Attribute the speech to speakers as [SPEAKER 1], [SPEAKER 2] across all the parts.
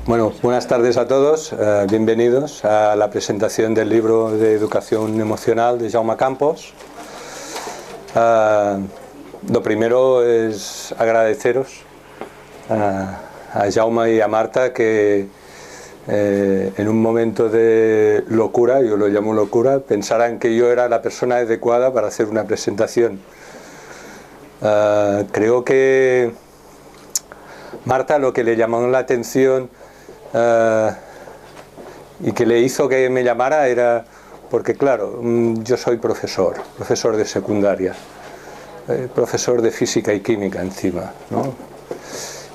[SPEAKER 1] Bueno, buenas tardes a todos, bienvenidos a la presentación del libro de Educación Emocional de Jaume Campos. Lo primero es agradeceros a Jaume y a Marta que en un momento de locura, yo lo llamo locura, pensaran que yo era la persona adecuada para hacer una presentación. Creo que Marta lo que le llamó la atención y que le hizo que me llamara era porque, claro, yo soy profesor de secundaria, profesor de física y química encima, ¿no?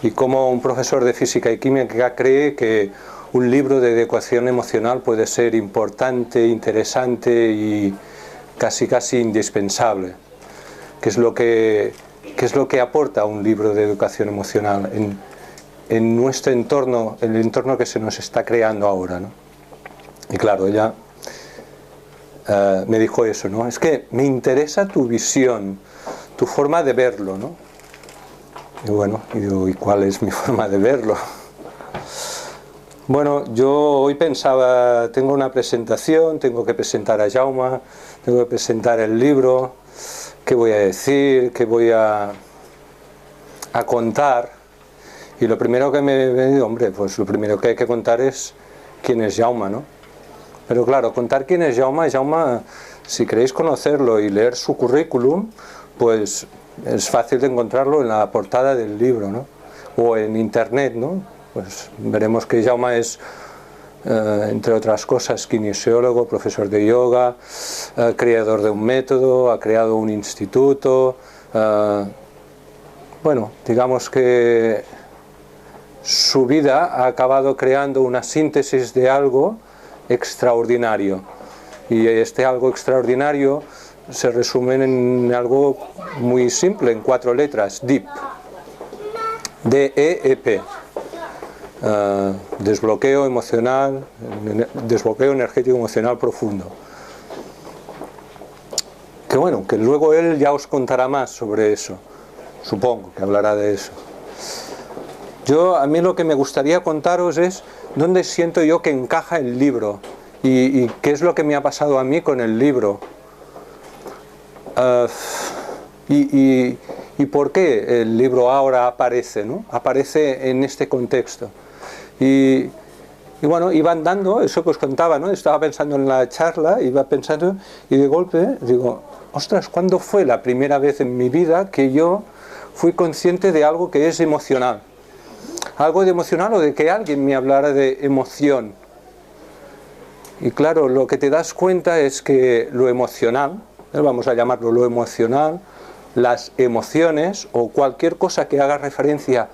[SPEAKER 1] Y como un profesor de física y química cree que un libro de educación emocional puede ser importante, interesante y casi indispensable. ¿Qué es lo que aporta un libro de educación emocional en nuestro entorno, el entorno que se nos está creando ahora, ¿no? Y claro, ella me dijo eso, ¿no? Es que me interesa tu visión, tu forma de verlo, ¿no? Y bueno, y digo, ¿y cuál es mi forma de verlo? Bueno, yo hoy pensaba, tengo una presentación, tengo que presentar a Jaume, tengo que presentar el libro, ¿qué voy a decir? ¿Qué voy a contar? Y lo primero que me he venido, hombre, pues lo primero que hay que contar es quién es Jaume, ¿no? Pero claro, contar quién es Jaume, si queréis conocerlo y leer su currículum, pues es fácil de encontrarlo en la portada del libro, ¿no? O en internet, ¿no? Pues veremos que Jaume es, entre otras cosas, kinesiólogo, profesor de yoga, creador de un método, ha creado un instituto. Bueno, digamos que su vida ha acabado creando una síntesis de algo extraordinario. Y este algo extraordinario se resume en algo muy simple, en 4 letras, DEEP. D-E-E-P. Desbloqueo emocional, desbloqueo energético emocional profundo. Que bueno, que luego él ya os contará más sobre eso. Supongo que hablará de eso. A mí lo que me gustaría contaros es dónde siento yo que encaja el libro y qué es lo que me ha pasado a mí con el libro. Y por qué el libro ahora aparece, ¿no? Aparece en este contexto. Y bueno, iba andando, eso que os contaba, ¿no? Estaba pensando en la charla, iba pensando y de golpe digo, ostras, ¿cuándo fue la primera vez en mi vida que yo fui consciente de algo que es emocional? Algo de emocional o de que alguien me hablara de emoción. Y claro, lo que te das cuenta es que lo emocional, vamos a llamarlo lo emocional, las emociones o cualquier cosa que haga referencia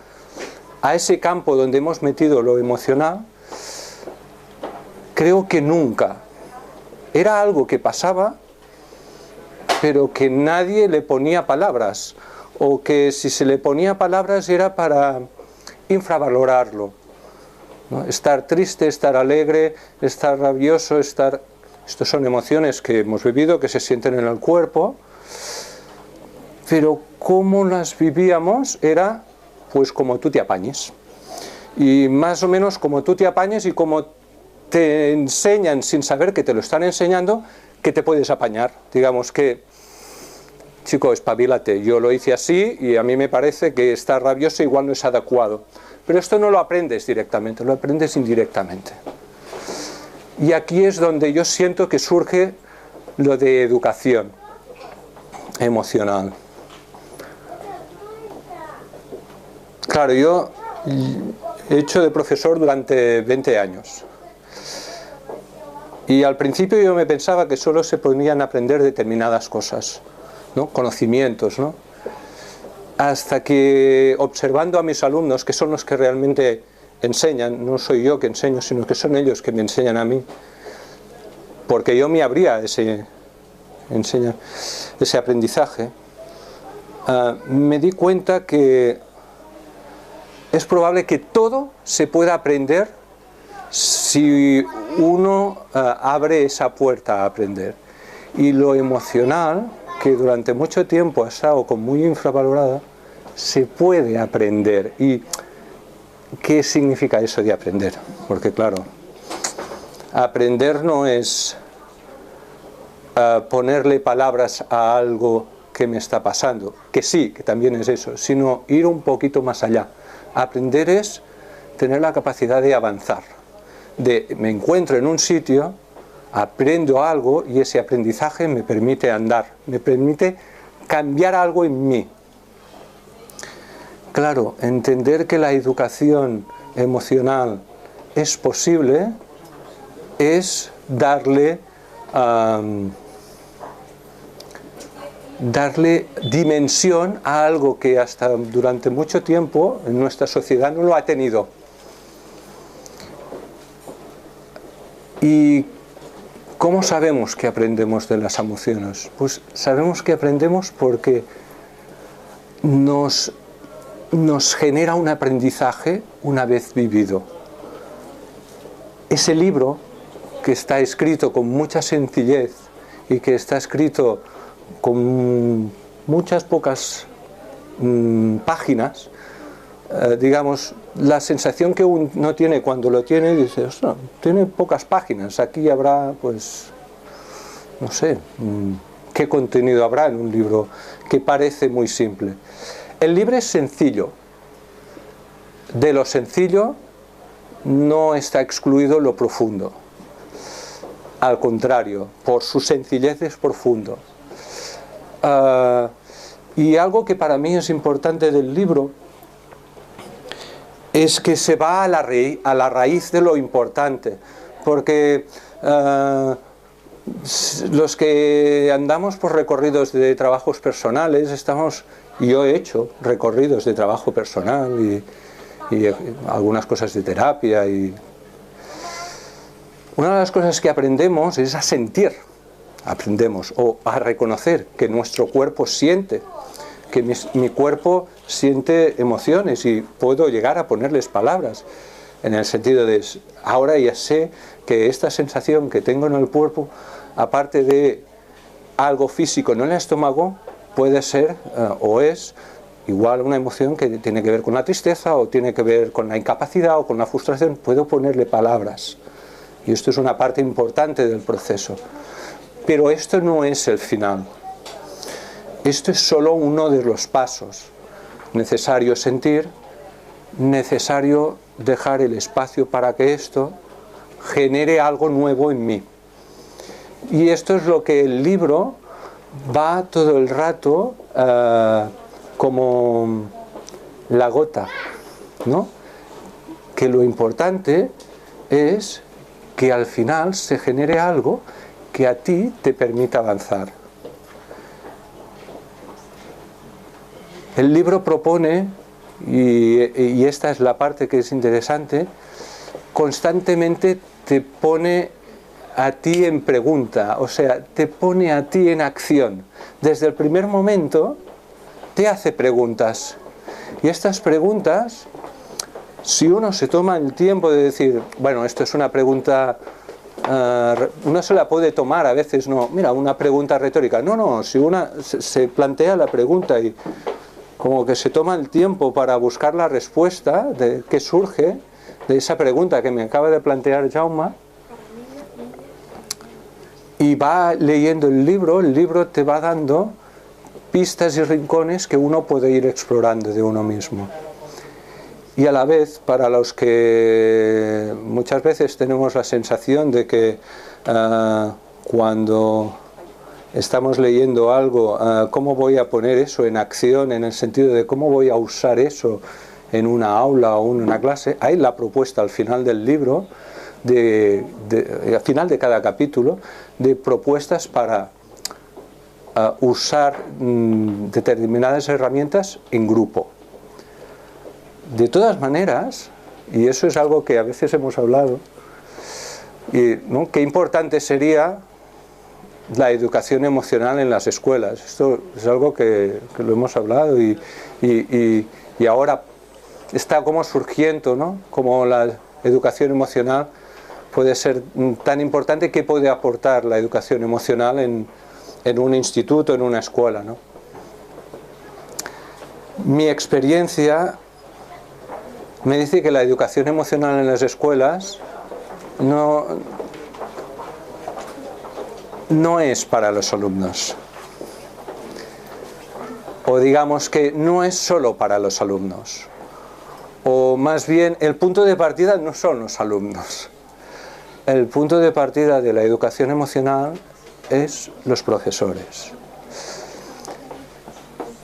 [SPEAKER 1] a ese campo donde hemos metido lo emocional, creo que nunca. Era algo que pasaba, pero que nadie le ponía palabras, o que si se le ponía palabras era para infravalorarlo, ¿no? Estar triste, estar alegre, estar rabioso, estar... Estas son emociones que hemos vivido, que se sienten en el cuerpo, pero cómo las vivíamos era pues como tú te apañes. Y más o menos como tú te apañes y como te enseñan sin saber que te lo están enseñando, que te puedes apañar. Digamos que, chico, espabilate, yo lo hice así y a mí me parece que estar rabioso igual no es adecuado. Pero esto no lo aprendes directamente, lo aprendes indirectamente. Y aquí es donde yo siento que surge lo de educación emocional. Claro, yo he hecho de profesor durante 20 años. Y al principio yo me pensaba que solo se podían aprender determinadas cosas, ¿no? Conocimientos, ¿no? Hasta que, observando a mis alumnos, que son los que realmente enseñan, no soy yo que enseño, sino que son ellos que me enseñan a mí, porque yo me abría ese aprendizaje, me di cuenta que es probable que todo se pueda aprender si uno abre esa puerta a aprender. Y lo emocional, que durante mucho tiempo ha estado como muy infravalorada, se puede aprender. Y ¿qué significa eso de aprender? Porque claro, aprender no es ponerle palabras a algo que me está pasando, que sí, que también es eso, sino ir un poquito más allá. Aprender es tener la capacidad de avanzar, me encuentro en un sitio, aprendo algo y ese aprendizaje me permite andar, me permite cambiar algo en mí. Claro, entender que la educación emocional es posible es darle dimensión a algo que hasta durante mucho tiempo en nuestra sociedad no lo ha tenido. ¿Y cómo sabemos que aprendemos de las emociones? Pues sabemos que aprendemos porque nos genera un aprendizaje una vez vivido. Ese libro que está escrito con mucha sencillez y que está escrito con muchas pocas páginas, digamos, la sensación que uno tiene cuando lo tiene, dice, ostras, tiene pocas páginas, aquí habrá, pues, no sé, qué contenido habrá en un libro que parece muy simple. El libro es sencillo. De lo sencillo no está excluido lo profundo. Al contrario, por su sencillez es profundo. Y algo que para mí es importante del libro es que se va a la raíz de lo importante. Porque los que andamos por recorridos de trabajos personales, yo he hecho recorridos de trabajo personal y algunas cosas de terapia, y una de las cosas que aprendemos es a sentir, o a reconocer que nuestro cuerpo siente, que mi cuerpo siente emociones y puedo llegar a ponerles palabras, en el sentido de, ahora ya sé que esta sensación que tengo en el cuerpo, aparte de algo físico en el estómago, puede ser o es igual una emoción que tiene que ver con la tristeza o tiene que ver con la incapacidad o con la frustración. Puedo ponerle palabras y esto es una parte importante del proceso, pero esto no es el final. Esto es solo uno de los pasos. Necesario sentir, necesario dejar el espacio para que esto genere algo nuevo en mí. Y esto es lo que el libro va todo el rato como la gota, ¿no? Que lo importante es que al final se genere algo que a ti te permita avanzar. El libro propone, y esta es la parte que es interesante, constantemente te pone a ti en pregunta, o sea, te pone a ti en acción. Desde el primer momento te hace preguntas. Y estas preguntas, si uno se toma el tiempo de decir, bueno, esto es una pregunta, uno se la puede tomar, a veces no, mira, una pregunta retórica. No, si uno se plantea la pregunta y como que se toma el tiempo para buscar la respuesta de qué surge de esa pregunta que me acaba de plantear Jaume, y va leyendo el libro te va dando pistas y rincones que uno puede ir explorando de uno mismo. Y a la vez, para los que muchas veces tenemos la sensación de que cuando estamos leyendo algo, ¿cómo voy a poner eso en acción? En el sentido de cómo voy a usar eso en una aula o en una clase. Hay la propuesta al final del libro, al final de cada capítulo, de propuestas para usar determinadas herramientas en grupo. De todas maneras, y eso es algo que a veces hemos hablado, ¿no? Qué importante sería la educación emocional en las escuelas. Esto es algo que lo hemos hablado y ahora está como surgiendo, ¿no? Como la educación emocional puede ser tan importante. ¿Qué puede aportar la educación emocional en un instituto, en una escuela, ¿no? Mi experiencia me dice que la educación emocional en las escuelas no es para los alumnos. O digamos que no es solo para los alumnos. O más bien, el punto de partida no son los alumnos. El punto de partida de la educación emocional es los profesores.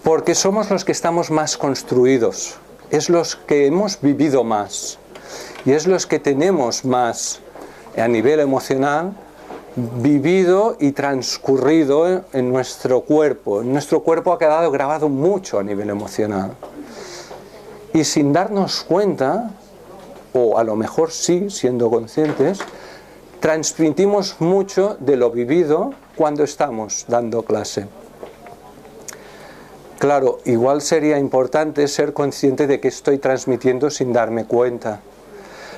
[SPEAKER 1] Porque somos los que estamos más construidos. Es los que hemos vivido más. Y es los que tenemos más, a nivel emocional, vivido y transcurrido en nuestro cuerpo. Nuestro cuerpo ha quedado grabado mucho a nivel emocional. Y sin darnos cuenta, o a lo mejor sí, siendo conscientes, transmitimos mucho de lo vivido cuando estamos dando clase. Claro, igual sería importante ser consciente de que estoy transmitiendo sin darme cuenta.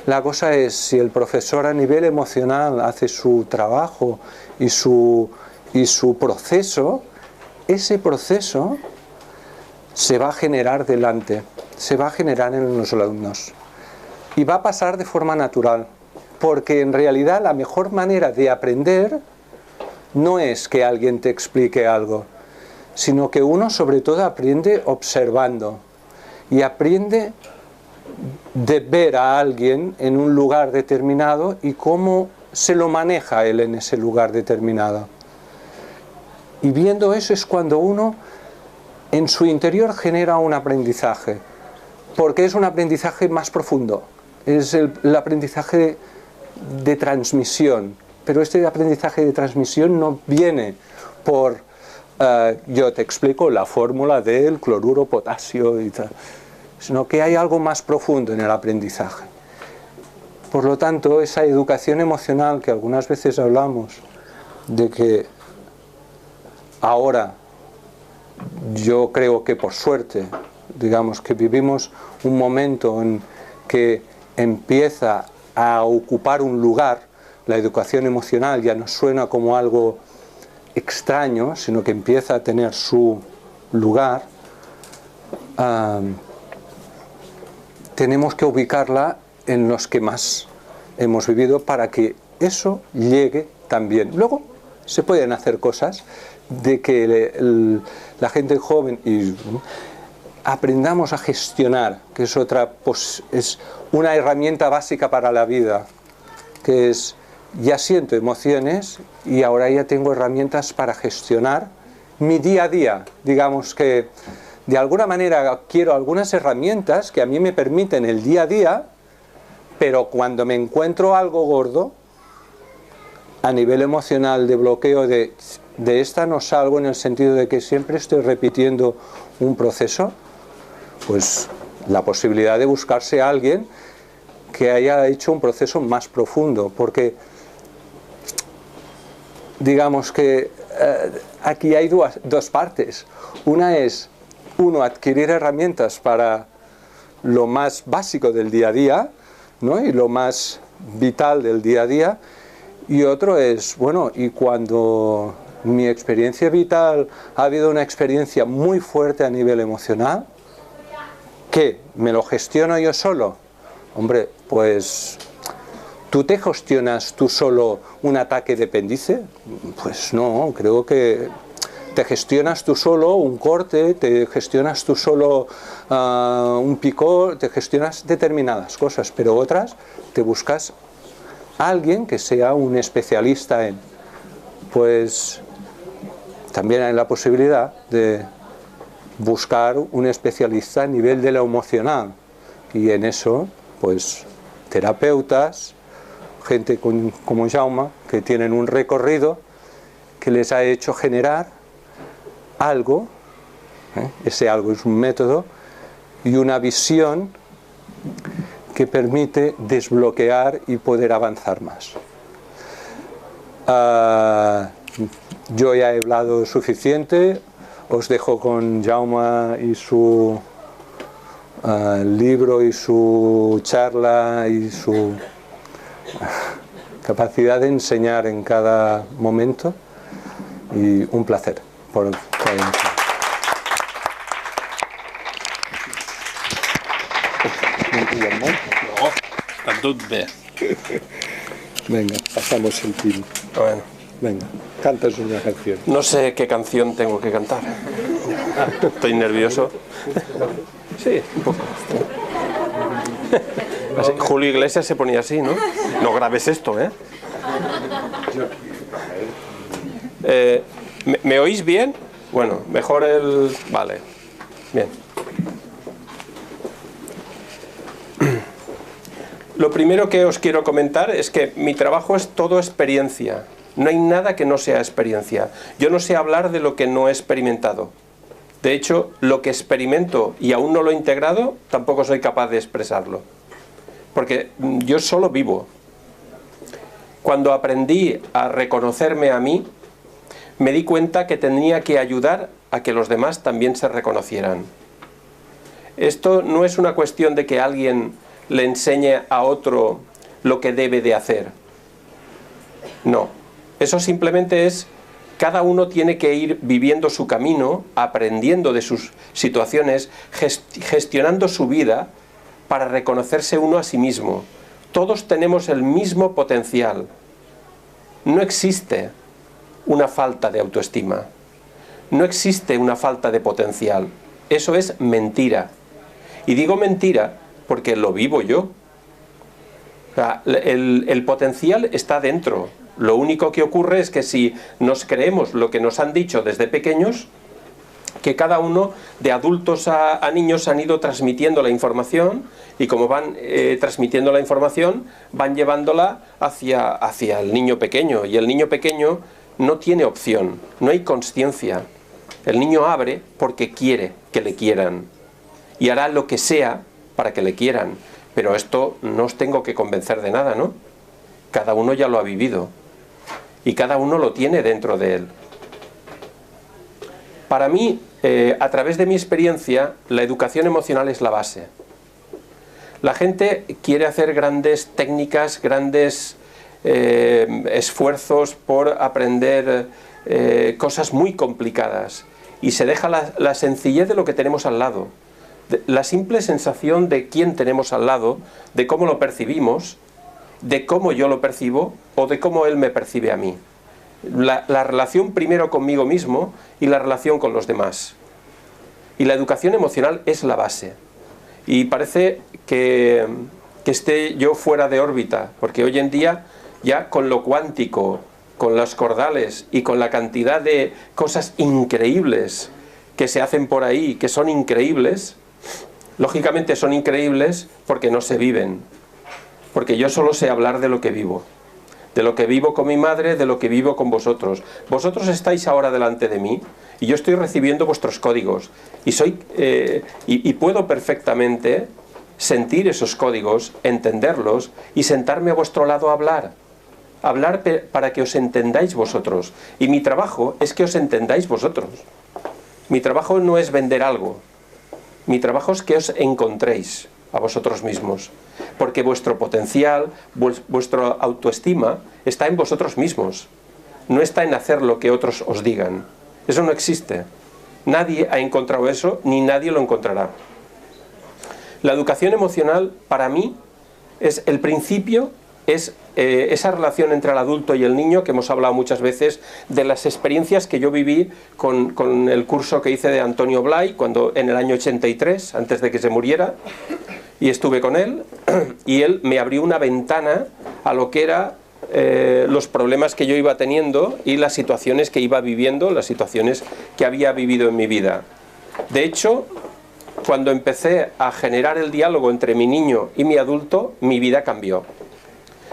[SPEAKER 1] La cosa es, si el profesor a nivel emocional hace su trabajo y su proceso, ese proceso se va a generar delante, se va a generar en los alumnos. Y va a pasar de forma natural, porque en realidad la mejor manera de aprender no es que alguien te explique algo, sino que uno sobre todo aprende observando y aprende de ver a alguien en un lugar determinado y cómo se lo maneja él en ese lugar determinado. Y viendo eso es cuando uno en su interior genera un aprendizaje, porque es un aprendizaje más profundo, es el aprendizaje de transmisión, pero este aprendizaje de transmisión no viene por yo te explico la fórmula del cloruro potasio y tal, sino que hay algo más profundo en el aprendizaje. Por lo tanto, esa educación emocional que algunas veces hablamos, de que ahora yo creo que por suerte, digamos que vivimos un momento en que empieza a ocupar un lugar, la educación emocional ya no suena como algo extraño, sino que empieza a tener su lugar. Tenemos que ubicarla en los que más hemos vivido para que eso llegue también. Luego se pueden hacer cosas de que la gente joven y aprendamos a gestionar, que es es una herramienta básica para la vida, que es ya siento emociones y ahora ya tengo herramientas para gestionar mi día a día. Digamos que de alguna manera quiero algunas herramientas que a mí me permiten el día a día, pero cuando me encuentro algo gordo, a nivel emocional de bloqueo de esta no salgo, en el sentido de que siempre estoy repitiendo un proceso, pues la posibilidad de buscarse a alguien que haya hecho un proceso más profundo, porque digamos que aquí hay dos partes. Una es adquirir herramientas para lo más básico del día a día, ¿no? Y lo más vital del día a día, y otro es, bueno, y cuando mi experiencia vital ha habido una experiencia muy fuerte a nivel emocional, ¿qué? ¿Me lo gestiono yo solo? Hombre, pues ¿tú te gestionas tú solo un ataque de apéndice? Pues no, creo que te gestionas tú solo un corte, te gestionas tú solo un picor, te gestionas determinadas cosas, pero otras te buscas a alguien que sea un especialista en. Pues también hay la posibilidad de buscar un especialista a nivel de lo emocional, y en eso pues terapeutas, gente como Jaume, que tienen un recorrido que les ha hecho generar algo, ese algo es un método y una visión que permite desbloquear y poder avanzar más. Yo ya he hablado suficiente, os dejo con Jaume y su libro y su charla y su capacidad de enseñar en cada momento, y un placer por bien, ¿no?
[SPEAKER 2] No, està tot bé.
[SPEAKER 1] Venga, pasamos el tiro.
[SPEAKER 2] Bueno,
[SPEAKER 1] Venga, cantas una canción.
[SPEAKER 2] no sé qué canción tengo que cantar. Estoy nervioso. Sí, un poco. Así, Julio Iglesias se ponía así, ¿no? No grabes esto, ¿eh? ¿Me oís bien? Bueno, mejor el... Vale, bien. Lo primero que os quiero comentar es que mi trabajo es todo experiencia. No hay nada que no sea experiencia. Yo no sé hablar de lo que no he experimentado. De hecho, lo que experimento y aún no lo he integrado, tampoco soy capaz de expresarlo. Porque yo solo vivo. Cuando aprendí a reconocerme a mí, me di cuenta que tenía que ayudar a que los demás también se reconocieran. Esto no es una cuestión de que alguien le enseñe a otro lo que debe de hacer. No, eso simplemente es, cada uno tiene que ir viviendo su camino, aprendiendo de sus situaciones, gestionando su vida para reconocerse uno a sí mismo. Todos tenemos el mismo potencial. No existe una falta de autoestima. No existe una falta de potencial. Eso es mentira. Y digo mentira porque lo vivo yo. O sea, el potencial está dentro. Lo único que ocurre es que si nos creemos lo que nos han dicho desde pequeños, que cada uno, de adultos a niños, han ido transmitiendo la información, y como van transmitiendo la información, van llevándola hacia el niño pequeño, y el niño pequeño no tiene opción, no hay consciencia. El niño abre porque quiere que le quieran, y hará lo que sea para que le quieran, pero esto no os tengo que convencer de nada, ¿no? Cada uno ya lo ha vivido, y cada uno lo tiene dentro de él. Para mí, a través de mi experiencia, la educación emocional es la base. La gente quiere hacer grandes técnicas, grandes esfuerzos por aprender cosas muy complicadas, y se deja la sencillez de lo que tenemos al lado. La simple sensación de quién tenemos al lado, de cómo lo percibimos, de cómo yo lo percibo o de cómo él me percibe a mí. La relación primero conmigo mismo y la relación con los demás. Y la educación emocional es la base. Y parece que esté yo fuera de órbita, porque hoy en día ya con lo cuántico, con los cordales y con la cantidad de cosas increíbles que se hacen por ahí, que son increíbles, lógicamente son increíbles porque no se viven. Porque yo solo sé hablar de lo que vivo. De lo que vivo con mi madre, de lo que vivo con vosotros. Vosotros estáis ahora delante de mí y yo estoy recibiendo vuestros códigos. Y puedo perfectamente sentir esos códigos, entenderlos y sentarme a vuestro lado a hablar. Hablar para que os entendáis vosotros. Y mi trabajo es que os entendáis vosotros. Mi trabajo no es vender algo. Mi trabajo es que os encontréis a vosotros mismos. Porque vuestro potencial, vuestra autoestima está en vosotros mismos. No está en hacer lo que otros os digan. Eso no existe. Nadie ha encontrado eso, ni nadie lo encontrará. La educación emocional, para mí, es el principio, es esa relación entre el adulto y el niño, que hemos hablado muchas veces, de las experiencias que yo viví con el curso que hice de Antonio Blay, en el año 83, antes de que se muriera, y estuve con él, y él me abrió una ventana a lo que era los problemas que yo iba teniendo y las situaciones que iba viviendo, las situaciones que había vivido en mi vida. De hecho, cuando empecé a generar el diálogo entre mi niño y mi adulto, mi vida cambió.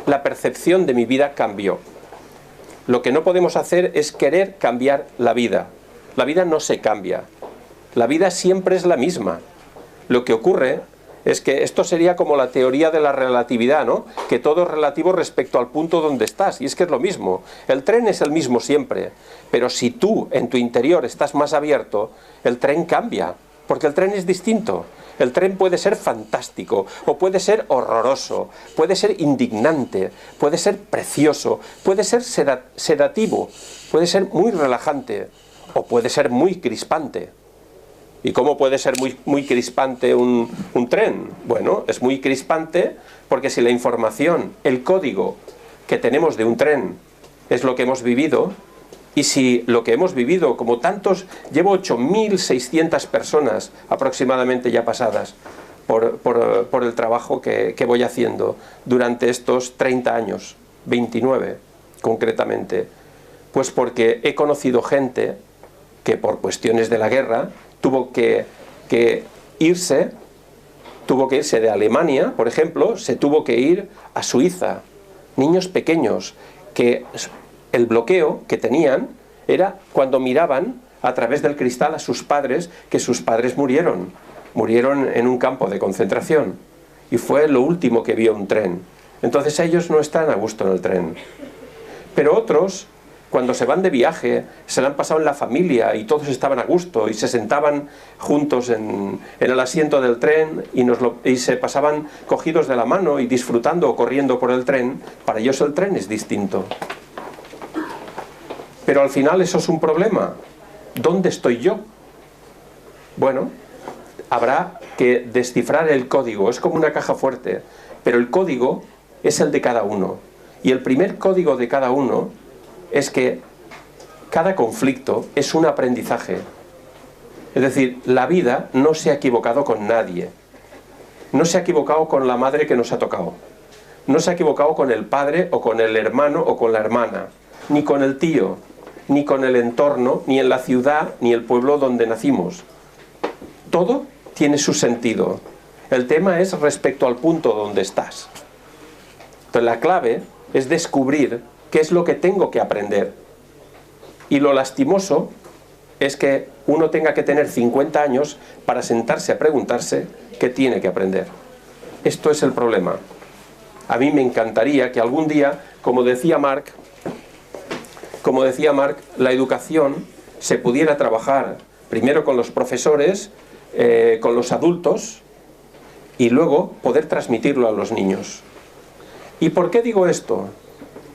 [SPEAKER 2] La percepción de mi vida cambió. Lo que no podemos hacer es querer cambiar la vida. La vida no se cambia. La vida siempre es la misma. Lo que ocurre es que esto sería como la teoría de la relatividad, ¿no? Que todo es relativo respecto al punto donde estás, y es que es lo mismo. El tren es el mismo siempre, pero si tú en tu interior estás más abierto, el tren cambia, porque el tren es distinto. El tren puede ser fantástico, o puede ser horroroso, puede ser indignante, puede ser precioso, puede ser sedativo, puede ser muy relajante, o puede ser muy crispante. ¿Y cómo puede ser muy crispante un tren? Bueno, es muy crispante porque si la información, el código que tenemos de un tren es lo que hemos vivido, y si lo que hemos vivido, como tantos, llevo 8.600 personas aproximadamente ya pasadas por el trabajo que voy haciendo durante estos 30 años, 29 concretamente, pues porque he conocido gente que por cuestiones de la guerra tuvo que irse de Alemania, por ejemplo, se tuvo que ir a Suiza. Niños pequeños que el bloqueo que tenían era cuando miraban a través del cristal a sus padres, que sus padres murieron en un campo de concentración, y fue lo último que vio un tren. Entonces ellos no están a gusto en el tren. Pero otros, cuando se van de viaje, se lo han pasado en la familia y todos estaban a gusto y se sentaban juntos en el asiento del tren y se pasaban cogidos de la mano y disfrutando o corriendo por el tren. Para ellos el tren es distinto. Pero al final eso es un problema. ¿Dónde estoy yo? Bueno, habrá que descifrar el código. Es como una caja fuerte, pero el código es el de cada uno. Y el primer código de cada uno es que cada conflicto es un aprendizaje. Es decir, la vida no se ha equivocado con nadie. No se ha equivocado con la madre que nos ha tocado. No se ha equivocado con el padre o con el hermano o con la hermana. Ni con el tío, ni con el entorno, ni en la ciudad, ni el pueblo donde nacimos. Todo tiene su sentido. El tema es respecto al punto donde estás. Entonces la clave es descubrir qué es lo que tengo que aprender. Y lo lastimoso es que uno tenga que tener 50 años para sentarse a preguntarse qué tiene que aprender. Esto es el problema. A mí me encantaría que algún día, como decía Marc, la educación se pudiera trabajar primero con los profesores, con los adultos, y luego poder transmitirlo a los niños. ¿Y por qué digo esto?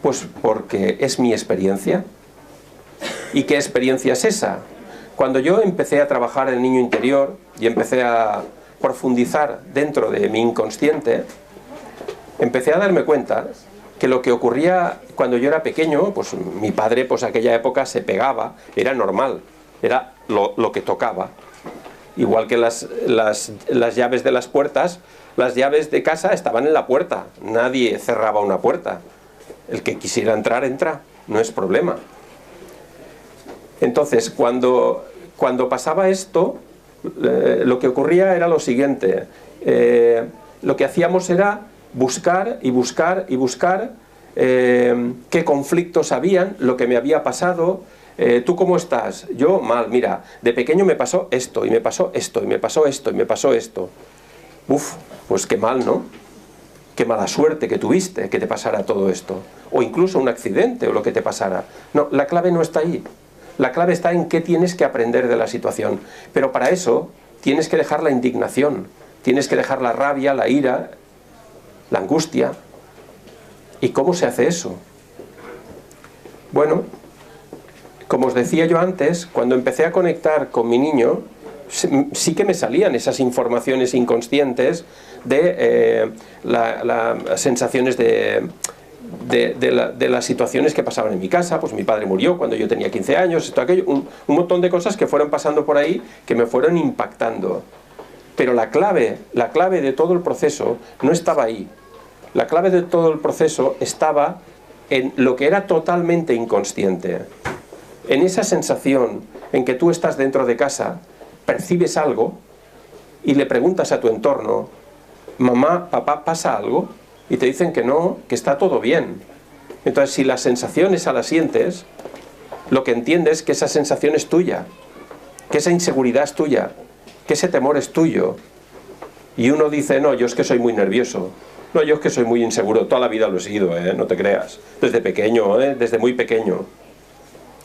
[SPEAKER 2] Pues porque es mi experiencia. ¿Y qué experiencia es esa? Cuando yo empecé a trabajar en el niño interior y empecé a profundizar dentro de mi inconsciente, empecé a darme cuenta que lo que ocurría cuando yo era pequeño, pues mi padre, pues aquella época se pegaba, era normal, era lo que tocaba. Igual que las llaves de las puertas, las llaves de casa estaban en la puerta, nadie cerraba una puerta. El que quisiera entrar, entra, no es problema. Entonces, cuando pasaba esto, lo que ocurría era lo siguiente. Lo que hacíamos era buscar y buscar y buscar qué conflictos habían, lo que me había pasado. ¿Tú cómo estás? Yo mal, mira, de pequeño me pasó esto, y me pasó esto, y me pasó esto, y me pasó esto. Uf, pues qué mal, ¿no? Qué mala suerte que tuviste que te pasara todo esto. O incluso un accidente o lo que te pasara. No, la clave no está ahí. La clave está en qué tienes que aprender de la situación. Pero para eso tienes que dejar la indignación, tienes que dejar la rabia, la ira, la angustia. ¿Y cómo se hace eso? Bueno, como os decía yo antes, cuando empecé a conectar con mi niño, sí que me salían esas informaciones inconscientes de las sensaciones de las situaciones que pasaban en mi casa. Pues mi padre murió cuando yo tenía 15 años, esto, aquello, un montón de cosas que fueron pasando por ahí que me fueron impactando. Pero la clave de todo el proceso no estaba ahí. La clave de todo el proceso estaba en lo que era totalmente inconsciente. En esa sensación en que tú estás dentro de casa, percibes algo y le preguntas a tu entorno, mamá, papá, ¿pasa algo? Y te dicen que no, que está todo bien. Entonces, si la sensación esa la sientes, lo que entiendes es que esa sensación es tuya, que esa inseguridad es tuya, que ese temor es tuyo. Y uno dice, no, yo es que soy muy nervioso. No, yo es que soy muy inseguro, toda la vida lo he sido, no te creas. Desde pequeño, desde muy pequeño.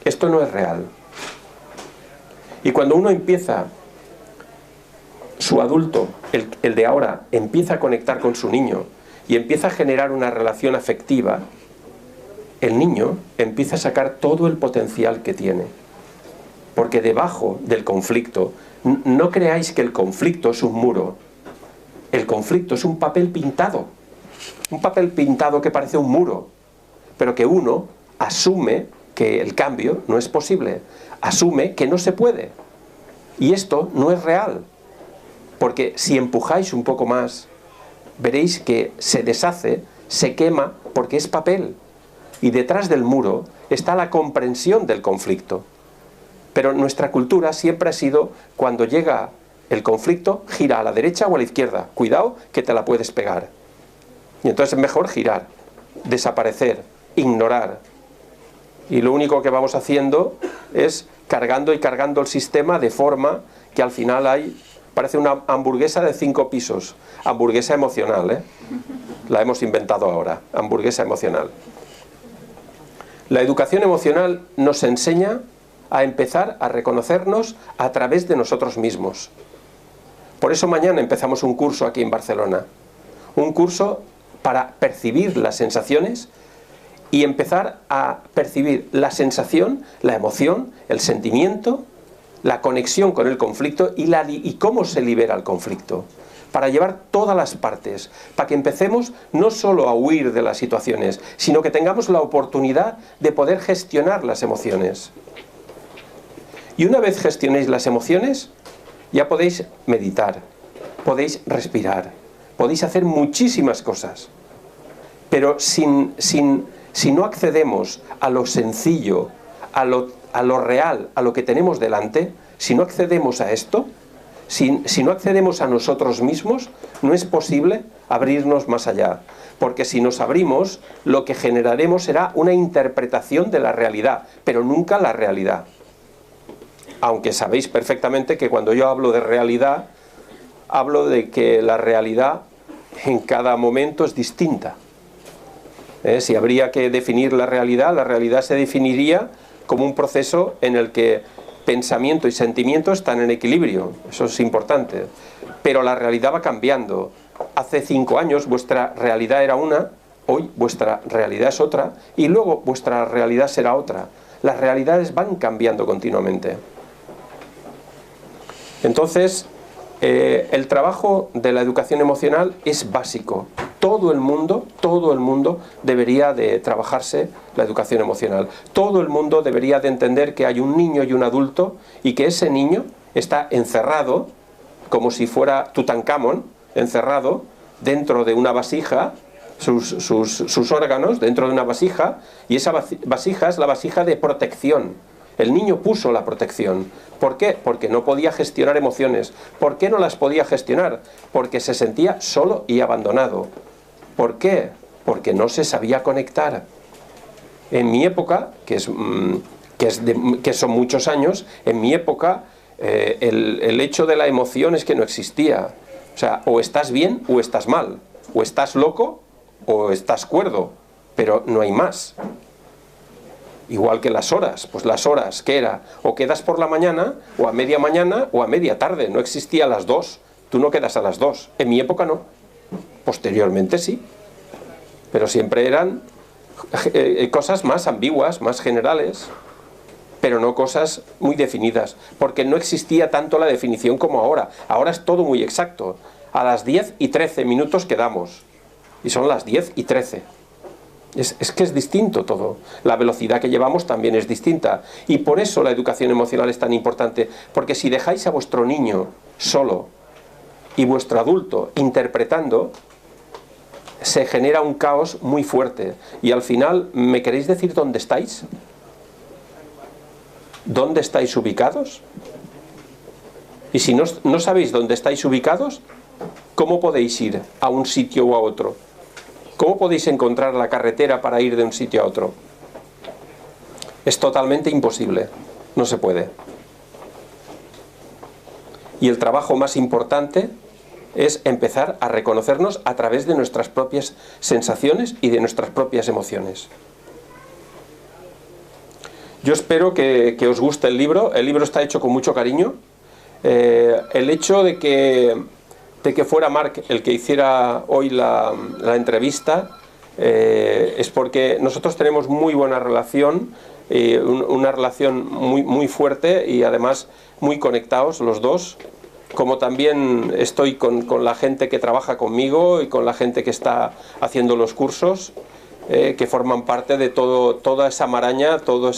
[SPEAKER 2] Esto no es real. Y cuando uno empieza, su adulto, el de ahora, empieza a conectar con su niño y empieza a generar una relación afectiva, el niño empieza a sacar todo el potencial que tiene. Porque debajo del conflicto, No creáis que el conflicto es un muro. El conflicto es un papel pintado. Un papel pintado que parece un muro, pero que uno asume que el cambio no es posible. Asume que no se puede. Y esto no es real. Porque si empujáis un poco más, veréis que se deshace, se quema, porque es papel. Y detrás del muro está la comprensión del conflicto. Pero nuestra cultura siempre ha sido, cuando llega el conflicto, gira a la derecha o a la izquierda. Cuidado que te la puedes pegar. Y entonces es mejor girar, desaparecer, ignorar. Y lo único que vamos haciendo es cargando y cargando el sistema de forma que al final parece una hamburguesa de 5 pisos. Hamburguesa emocional, ¿eh? La hemos inventado ahora, hamburguesa emocional. La educación emocional nos enseña a empezar a reconocernos a través de nosotros mismos. Por eso mañana empezamos un curso aquí en Barcelona. Un curso para percibir las sensaciones y empezar a percibir la sensación, la emoción, el sentimiento, la conexión con el conflicto y cómo se libera el conflicto. Para llevar todas las partes, para que empecemos no solo a huir de las situaciones, sino que tengamos la oportunidad de poder gestionar las emociones. Y una vez gestionéis las emociones, ya podéis meditar, podéis respirar, podéis hacer muchísimas cosas. Pero si no accedemos a lo sencillo, a lo real, a lo que tenemos delante, si no accedemos a esto, si no accedemos a nosotros mismos, no es posible abrirnos más allá. Porque si nos abrimos, lo que generaremos será una interpretación de la realidad, pero nunca la realidad. Aunque sabéis perfectamente que cuando yo hablo de realidad, hablo de que la realidad en cada momento es distinta. Si habría que definir la realidad se definiría como un proceso en el que pensamiento y sentimiento están en equilibrio. Eso es importante. Pero la realidad va cambiando. Hace 5 años vuestra realidad era una, hoy vuestra realidad es otra, y luego vuestra realidad será otra. Las realidades van cambiando continuamente. Entonces, el trabajo de la educación emocional es básico. Todo el mundo debería de trabajarse la educación emocional. Todo el mundo debería de entender que hay un niño y un adulto y que ese niño está encerrado, como si fuera Tutankamón, encerrado dentro de una vasija, sus órganos dentro de una vasija, y esa vasija es la vasija de protección. El niño puso la protección. ¿Por qué? Porque no podía gestionar emociones. ¿Por qué no las podía gestionar? Porque se sentía solo y abandonado. ¿Por qué? Porque no se sabía conectar. En mi época, que son muchos años, en mi época el hecho de la emoción es que no existía. O sea, o estás bien o estás mal. O estás loco o estás cuerdo. Pero no hay más. Igual que las horas, pues las horas, ¿qué era? O quedas por la mañana, o a media mañana, o a media tarde. No existía a las 2. Tú no quedas a las 2. En mi época no. Posteriormente sí. Pero siempre eran cosas más ambiguas, más generales, pero no cosas muy definidas. Porque no existía tanto la definición como ahora. Ahora es todo muy exacto. A las 10:13 quedamos. Y son las 10:13. Es que es distinto todo. La velocidad que llevamos también es distinta. Y por eso la educación emocional es tan importante. Porque si dejáis a vuestro niño solo y vuestro adulto interpretando, se genera un caos muy fuerte. Y al final, ¿me queréis decir dónde estáis? ¿Dónde estáis ubicados? Y si no sabéis dónde estáis ubicados, ¿cómo podéis ir a un sitio o a otro? ¿Cómo podéis encontrar la carretera para ir de un sitio a otro? Es totalmente imposible. No se puede. Y el trabajo más importante es empezar a reconocernos a través de nuestras propias sensaciones y de nuestras propias emociones. Yo espero que os guste el libro. El libro está hecho con mucho cariño. El hecho de que fuera Marc el que hiciera hoy la entrevista es porque nosotros tenemos muy buena relación. una relación muy fuerte y además muy conectados los dos, como también estoy con la gente que trabaja conmigo y con la gente que está haciendo los cursos, que forman parte de toda esa maraña, toda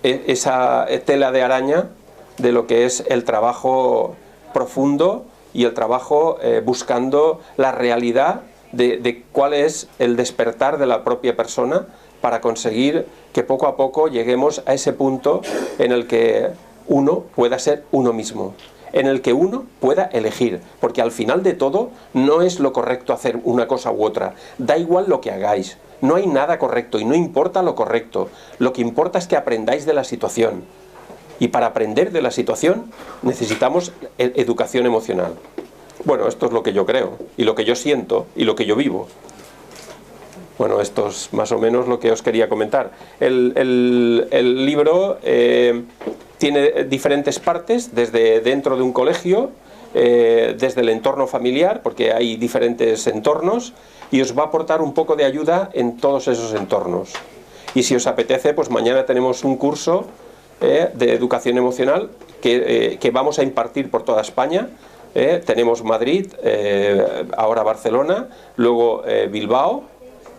[SPEAKER 2] esa tela de araña de lo que es el trabajo profundo y el trabajo buscando la realidad de cuál es el despertar de la propia persona para conseguir que poco a poco lleguemos a ese punto en el que uno pueda ser uno mismo, en el que uno pueda elegir, porque al final de todo no es lo correcto hacer una cosa u otra, da igual lo que hagáis, no hay nada correcto y no importa lo correcto, lo que importa es que aprendáis de la situación, y para aprender de la situación necesitamos educación emocional. Bueno, esto es lo que yo creo, y lo que yo siento, y lo que yo vivo. Bueno, esto es más o menos lo que os quería comentar. El libro tiene diferentes partes, desde dentro de un colegio, desde el entorno familiar, porque hay diferentes entornos, y os va a aportar un poco de ayuda en todos esos entornos. Y si os apetece, pues mañana tenemos un curso de educación emocional que vamos a impartir por toda España. Tenemos Madrid, ahora Barcelona, luego Bilbao.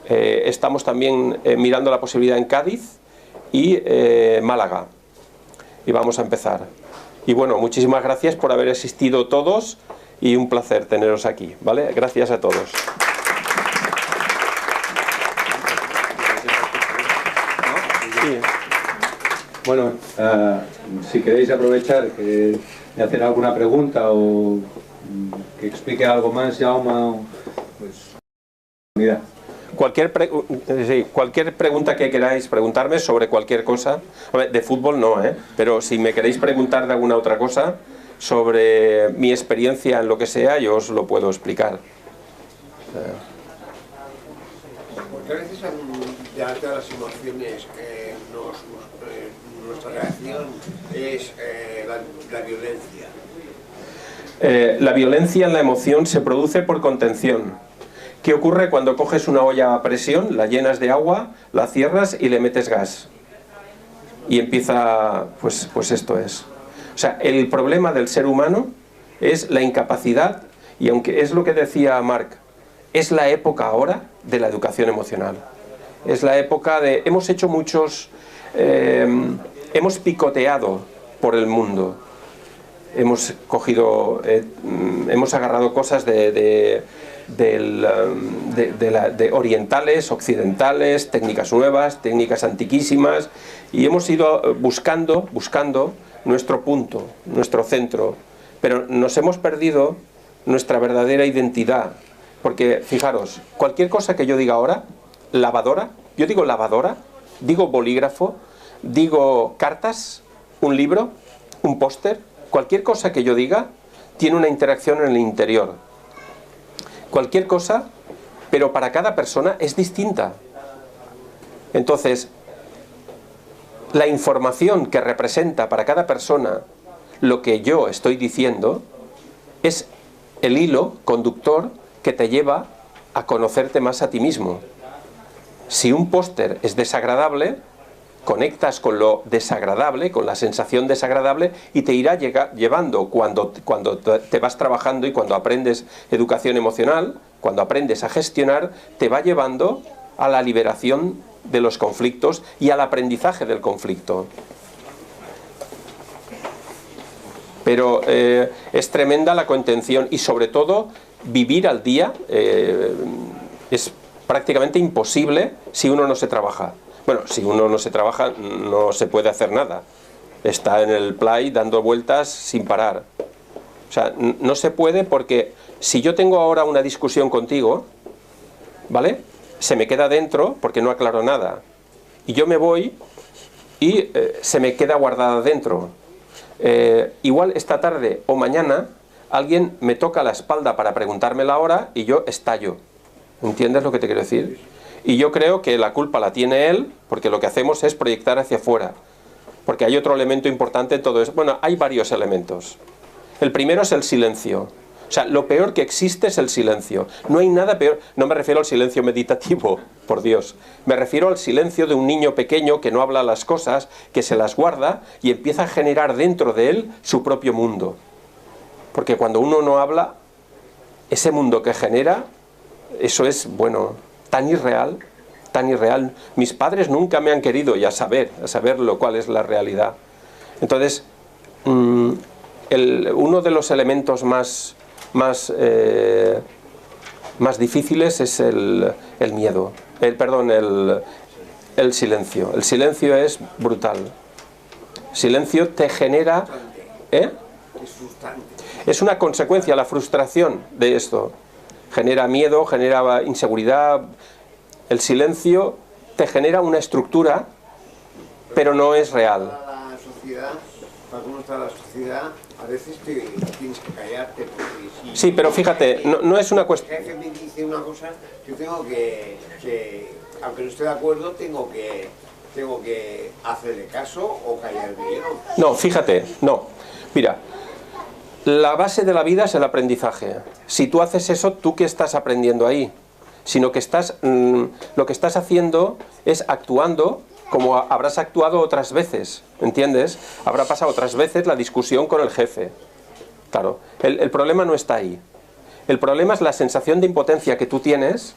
[SPEAKER 2] Estamos también mirando la posibilidad en Cádiz y Málaga. Y vamos a empezar. Y bueno, muchísimas gracias por haber asistido todos y un placer teneros aquí, ¿vale? Gracias a todos. Sí.
[SPEAKER 1] Bueno, si queréis aprovechar de hacer alguna pregunta o que explique algo más, Jaume, pues mira.
[SPEAKER 2] Cualquier pregunta que queráis preguntarme sobre cualquier cosa, de fútbol no, pero si me queréis preguntar de alguna otra cosa sobre mi experiencia en lo que sea, yo os lo puedo explicar.
[SPEAKER 3] Porque a veces delante de las emociones nuestra reacción es la violencia.
[SPEAKER 2] La violencia en la emoción se produce por contención. ¿Qué ocurre cuando coges una olla a presión, la llenas de agua, la cierras y le metes gas? Y empieza, pues esto es. O sea, el problema del ser humano es la incapacidad, y aunque es lo que decía Marc, es la época ahora de la educación emocional. Es la época de... Hemos hecho muchos... hemos picoteado por el mundo. Hemos cogido... hemos agarrado cosas de orientales, occidentales, técnicas nuevas, técnicas antiquísimas, y hemos ido buscando nuestro punto, nuestro centro, pero nos hemos perdido nuestra verdadera identidad, porque fijaros, cualquier cosa que yo diga ahora, lavadora, yo digo lavadora, digo bolígrafo, digo cartas, un libro, un póster, cualquier cosa que yo diga tiene una interacción en el interior. Cualquier cosa, pero para cada persona es distinta. Entonces, la información que representa para cada persona lo que yo estoy diciendo es el hilo conductor que te lleva a conocerte más a ti mismo. Si un póster es desagradable, conectas con lo desagradable, con la sensación desagradable, y te irá llevando cuando te vas trabajando y cuando aprendes educación emocional, cuando aprendes a gestionar, te va llevando a la liberación de los conflictos y al aprendizaje del conflicto. Pero es tremenda la contención y sobre todo vivir al día es prácticamente imposible si uno no se trabaja. Bueno, si uno no se trabaja, no se puede hacer nada. Está en el play dando vueltas sin parar. O sea, no se puede porque si yo tengo ahora una discusión contigo, ¿vale? Se me queda dentro porque no aclaro nada. Y yo me voy y se me queda guardada dentro. Igual esta tarde o mañana alguien me toca la espalda para preguntarme la hora y yo estallo. ¿Entiendes lo que te quiero decir? Y yo creo que la culpa la tiene él, porque lo que hacemos es proyectar hacia afuera. Porque hay otro elemento importante en todo esto. Bueno, hay varios elementos. El primero es el silencio. O sea, lo peor que existe es el silencio. No hay nada peor. No me refiero al silencio meditativo, por Dios. Me refiero al silencio de un niño pequeño que no habla las cosas, que se las guarda y empieza a generar dentro de él su propio mundo. Porque cuando uno no habla, ese mundo que genera, eso es, bueno, tan irreal, tan irreal. Mis padres nunca me han querido, y a saber lo cual es la realidad. Entonces, uno de los elementos más difíciles es el miedo, el silencio. El silencio es brutal. Silencio te genera...
[SPEAKER 3] Es frustrante.
[SPEAKER 2] Es una consecuencia, la frustración de esto. Genera miedo, genera inseguridad. El silencio te genera una estructura, pero no es real.
[SPEAKER 3] Para la sociedad, para cómo está la sociedad, a veces tienes que callarte porque si...
[SPEAKER 2] Sí, pero fíjate, no es una cuestión...
[SPEAKER 3] El jefe me dice una cosa, yo tengo que aunque no esté de acuerdo, tengo que hacerle caso o callarme yo.
[SPEAKER 2] No, fíjate, no. Mira, la base de la vida es el aprendizaje. Si tú haces eso, ¿tú qué estás aprendiendo ahí? Sino que lo que estás haciendo es actuando como habrás actuado otras veces, ¿entiendes? Habrá pasado otras veces la discusión con el jefe. Claro, el problema no está ahí. El problema es la sensación de impotencia que tú tienes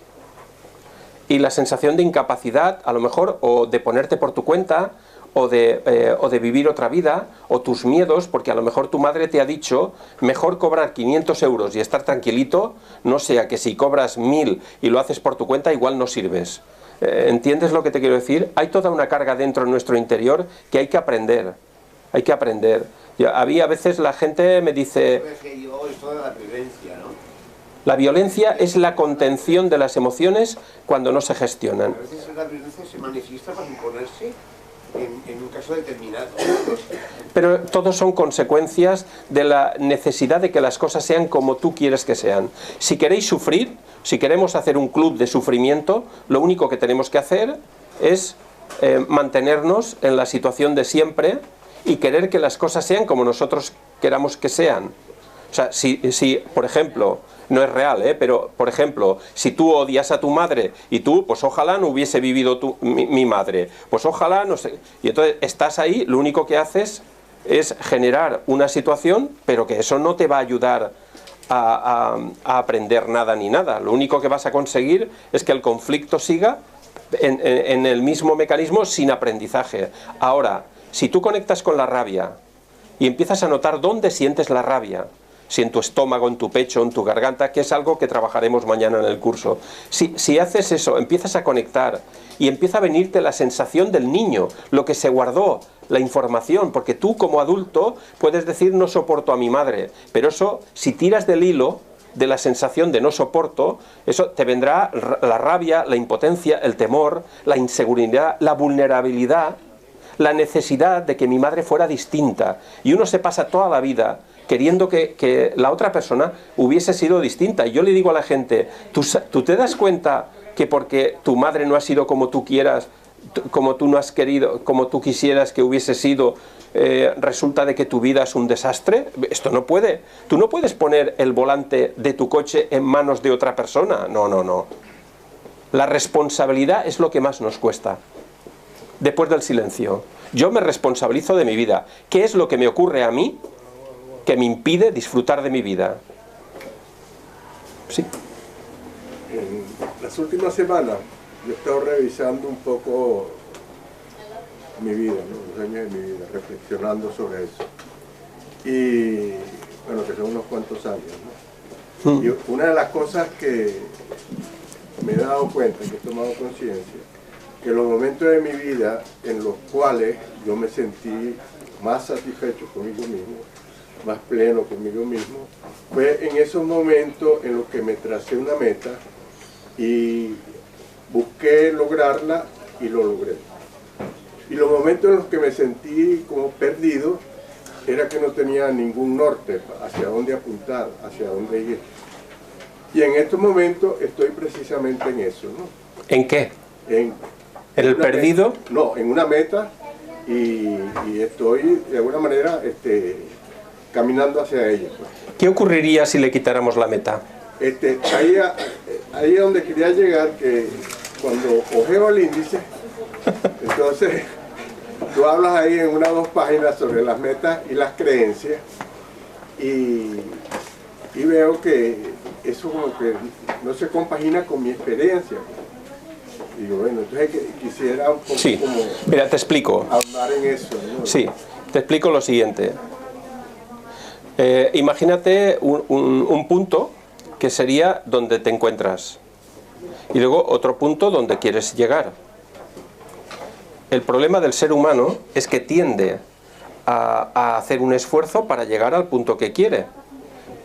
[SPEAKER 2] y la sensación de incapacidad, a lo mejor, o de ponerte por tu cuenta, o de vivir otra vida, o tus miedos, porque a lo mejor tu madre te ha dicho, mejor cobrar 500 euros y estar tranquilito, no sea que si cobras 1000 y lo haces por tu cuenta, igual no sirves. ¿Entiendes lo que te quiero decir? Hay toda una carga dentro de nuestro interior que hay que aprender. Hay que aprender. A veces la gente me dice...
[SPEAKER 3] Es toda la violencia, ¿no?
[SPEAKER 2] La violencia es la contención de las emociones cuando no se gestionan.
[SPEAKER 3] A veces la violencia se manifiesta para imponerse en un caso determinado.
[SPEAKER 2] Pero todos son consecuencias de la necesidad de que las cosas sean como tú quieres que sean. Si queréis sufrir, si queremos hacer un club de sufrimiento, lo único que tenemos que hacer es mantenernos en la situación de siempre y querer que las cosas sean como nosotros queramos que sean. O sea, si por ejemplo, no es real, pero por ejemplo, si tú odias a tu madre y tú, pues ojalá no hubiese vivido mi madre, pues ojalá, no sé, y entonces estás ahí, lo único que haces es generar una situación, pero que eso no te va a ayudar a aprender nada ni nada. Lo único que vas a conseguir es que el conflicto siga en el mismo mecanismo sin aprendizaje. Ahora, si tú conectas con la rabia y empiezas a notar dónde sientes la rabia, si en tu estómago, en tu pecho, en tu garganta, que es algo que trabajaremos mañana en el curso. Si haces eso, empiezas a conectar y empieza a venirte la sensación del niño, lo que se guardó, la información, porque tú como adulto puedes decir no soporto a mi madre, pero eso, si tiras del hilo de la sensación de no soporto, eso te vendrá la rabia, la impotencia, el temor, la inseguridad, la vulnerabilidad, la necesidad de que mi madre fuera distinta. Y uno se pasa toda la vida queriendo que la otra persona hubiese sido distinta. Y yo le digo a la gente, ¿tú te das cuenta que porque tu madre no ha sido como tú quieras, como tú no has querido, como tú quisieras que hubiese sido, resulta de que tu vida es un desastre? Esto no puede. Tú no puedes poner el volante de tu coche en manos de otra persona. No, no, no. La responsabilidad es lo que más nos cuesta. Después del silencio. Yo me responsabilizo de mi vida. ¿Qué es lo que me ocurre a mí que me impide disfrutar de mi vida? Sí.
[SPEAKER 4] En las últimas semanas yo he estado revisando un poco mi vida, ¿no? Los años de mi vida, reflexionando sobre eso. Y bueno, que son unos cuantos años, ¿no? Y una de las cosas que me he dado cuenta, que he tomado conciencia, que los momentos de mi vida en los cuales yo me sentí más satisfecho conmigo mismo, más pleno conmigo mismo, fue en esos momentos en los que me tracé una meta y busqué lograrla y lo logré. Y los momentos en los que me sentí como perdido era que no tenía ningún norte hacia dónde apuntar, hacia dónde ir. Y en estos momentos estoy precisamente en eso, ¿no?
[SPEAKER 2] ¿En qué?
[SPEAKER 4] ¿En
[SPEAKER 2] el perdido?
[SPEAKER 4] Meta, no, en una meta y estoy de alguna manera caminando hacia ella. Pues.
[SPEAKER 2] ¿Qué ocurriría si le quitáramos la meta?
[SPEAKER 4] Ahí es donde quería llegar, que cuando ojeo el índice, entonces tú hablas ahí en 1 o 2 páginas sobre las metas y las creencias, y veo que eso como que no se compagina con mi experiencia. Digo, bueno, entonces quisiera un poco como...
[SPEAKER 2] Mira, te explico.
[SPEAKER 4] Hablar en eso, ¿no?
[SPEAKER 2] Sí, te explico lo siguiente. Imagínate un punto que sería donde te encuentras y luego otro punto donde quieres llegar. El problema del ser humano es que tiende a hacer un esfuerzo para llegar al punto que quiere,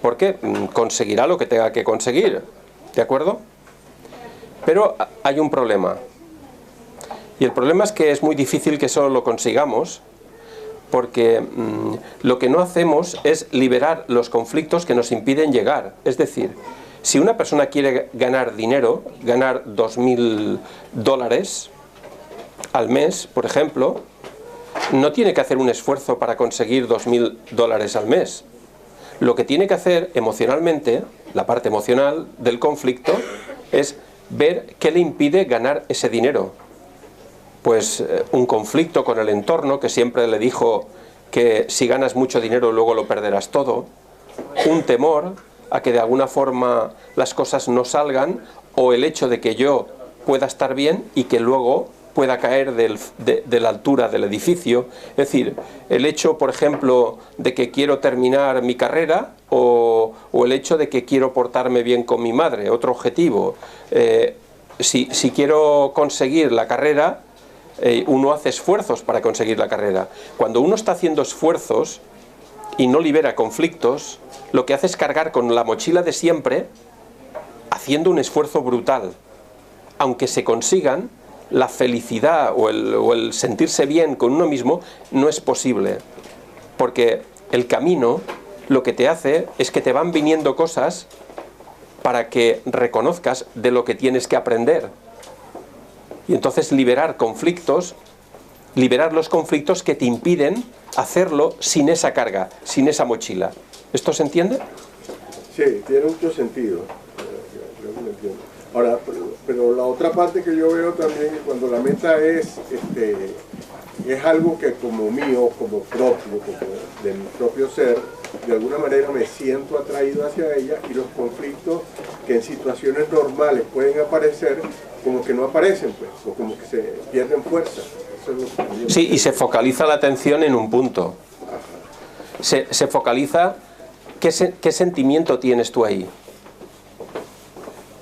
[SPEAKER 2] porque conseguirá lo que tenga que conseguir, ¿de acuerdo? Pero hay un problema, y el problema es que es muy difícil que eso lo consigamos, porque lo que no hacemos es liberar los conflictos que nos impiden llegar. Es decir, si una persona quiere ganar dinero, ganar $2000 al mes, por ejemplo, no tiene que hacer un esfuerzo para conseguir $2000 al mes. Lo que tiene que hacer emocionalmente, la parte emocional del conflicto, es ver qué le impide ganar ese dinero. Pues un conflicto con el entorno, que siempre le dijo que si ganas mucho dinero luego lo perderás todo, un temor a que de alguna forma las cosas no salgan, o el hecho de que yo pueda estar bien y que luego pueda caer de la altura del edificio. Es decir, el hecho, por ejemplo, de que quiero terminar mi carrera, o el hecho de que quiero portarme bien con mi madre, otro objetivo. Si quiero conseguir la carrera, uno hace esfuerzos para conseguir la carrera. Cuando uno está haciendo esfuerzos y no libera conflictos, lo que hace es cargar con la mochila de siempre, haciendo un esfuerzo brutal. Aunque se consigan, la felicidad o el sentirse bien con uno mismo no es posible, porque el camino lo que te hace es que te van viniendo cosas para que reconozcas de lo que tienes que aprender. Y entonces liberar conflictos, liberar los conflictos que te impiden hacerlo sin esa carga, sin esa mochila. ¿Esto se entiende?
[SPEAKER 4] Sí, tiene mucho sentido. Ahora, pero la otra parte que yo veo también es cuando la meta es algo que como mío, como propio, como de mi propio ser, de alguna manera me siento atraído hacia ella, y los conflictos que en situaciones normales pueden aparecer, como que no aparecen, pues, o como que se pierden fuerza. Eso es lo que
[SPEAKER 2] sí, y se focaliza la atención en un punto. Se focaliza, ¿qué sentimiento tienes tú ahí?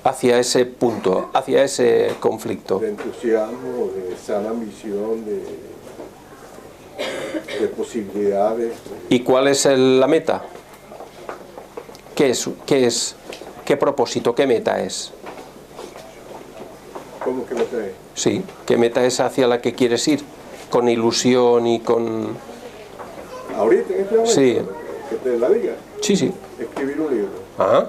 [SPEAKER 2] Hacia ese punto, hacia ese conflicto.
[SPEAKER 4] De entusiasmo, de sana ambición, de posibilidades.
[SPEAKER 2] ¿Y cuál es la meta? ¿Qué es? ¿Qué propósito? ¿Qué meta es?
[SPEAKER 4] ¿Cómo que meta es?
[SPEAKER 2] Sí, ¿qué meta es hacia la que quieres ir? Con ilusión y con...
[SPEAKER 4] ¿Ahorita, en este momento?
[SPEAKER 2] Sí.
[SPEAKER 4] ¿Que te la diga?
[SPEAKER 2] Sí, sí.
[SPEAKER 4] Escribir un libro.
[SPEAKER 2] Ajá.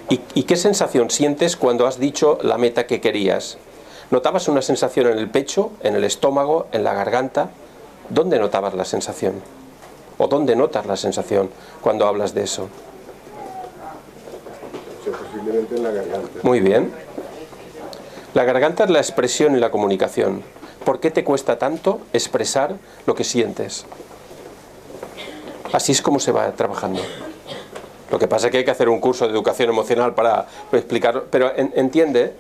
[SPEAKER 2] ¿Y qué sensación sientes cuando has dicho la meta que querías? ¿Notabas una sensación en el pecho, en el estómago, en la garganta? ¿Dónde notabas la sensación? ¿O dónde notas la sensación cuando hablas de eso?
[SPEAKER 4] Sí, posiblemente en la garganta.
[SPEAKER 2] Muy bien. La garganta es la expresión y la comunicación. ¿Por qué te cuesta tanto expresar lo que sientes? Así es como se va trabajando. Lo que pasa es que hay que hacer un curso de educación emocional para explicarlo, pero ¿entiendes?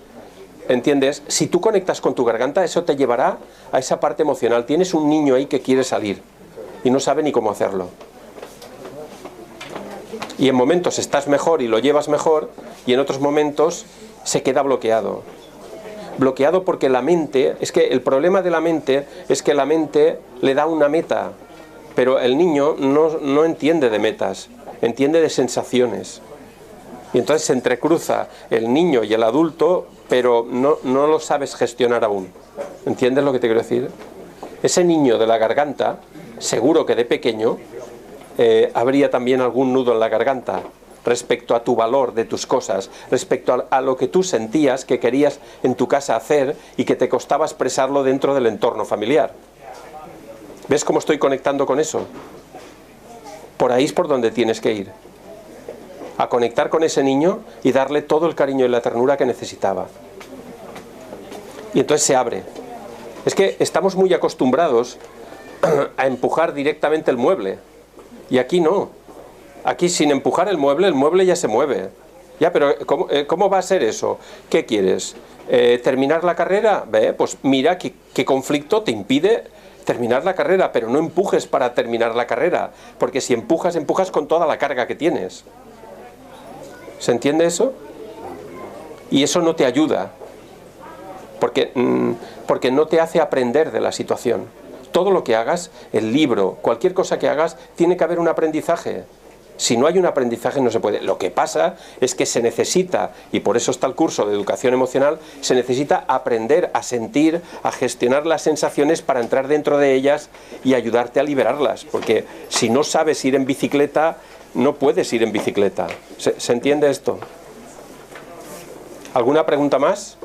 [SPEAKER 2] Si tú conectas con tu garganta, eso te llevará a esa parte emocional. Tienes un niño ahí que quiere salir y no sabe ni cómo hacerlo. Y en momentos estás mejor y lo llevas mejor, y en otros momentos se queda bloqueado. Bloqueado porque la mente, es que el problema de la mente es que la mente le da una meta, pero el niño no entiende de metas, entiende de sensaciones. Y entonces se entrecruza el niño y el adulto, pero no lo sabes gestionar aún. ¿Entiendes lo que te quiero decir? Ese niño de la garganta, seguro que de pequeño, habría también algún nudo en la garganta respecto a tu valor de tus cosas, respecto a lo que tú sentías que querías en tu casa hacer y que te costaba expresarlo dentro del entorno familiar. ¿Ves cómo estoy conectando con eso? Por ahí es por donde tienes que ir. A conectar con ese niño y darle todo el cariño y la ternura que necesitaba. Y entonces se abre. Es que estamos muy acostumbrados a empujar directamente el mueble. Y aquí no. Aquí sin empujar el mueble ya se mueve. Ya, pero ¿cómo va a ser eso? ¿Qué quieres? ¿Terminar la carrera? Pues mira qué conflicto te impide terminar la carrera, pero no empujes para terminar la carrera, porque si empujas con toda la carga que tienes. ¿Se entiende eso? Y eso no te ayuda, porque no te hace aprender de la situación. Todo lo que hagas, el libro, cualquier cosa que hagas, tiene que haber un aprendizaje. Si no hay un aprendizaje no se puede. Lo que pasa es que se necesita, y por eso está el curso de educación emocional, se necesita aprender a sentir, a gestionar las sensaciones para entrar dentro de ellas y ayudarte a liberarlas. Porque si no sabes ir en bicicleta, no puedes ir en bicicleta. ¿Se entiende esto? ¿Alguna pregunta más?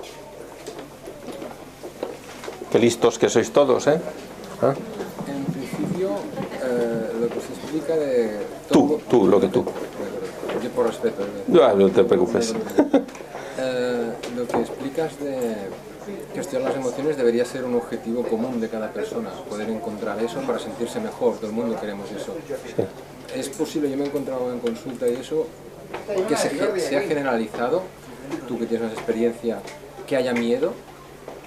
[SPEAKER 2] Qué listos que sois todos, ¿eh? ¿Ah?
[SPEAKER 5] En principio, lo que se explica de...
[SPEAKER 2] Tú, lo que tú.
[SPEAKER 5] Yo por respeto.
[SPEAKER 2] No te preocupes.
[SPEAKER 5] Lo que explicas de gestionar las emociones debería ser un objetivo común de cada persona, poder encontrar eso para sentirse mejor. Todo el mundo queremos eso.
[SPEAKER 2] Sí.
[SPEAKER 5] Es posible, yo me he encontrado en consulta y eso, que se ha generalizado, tú que tienes más experiencia, que haya miedo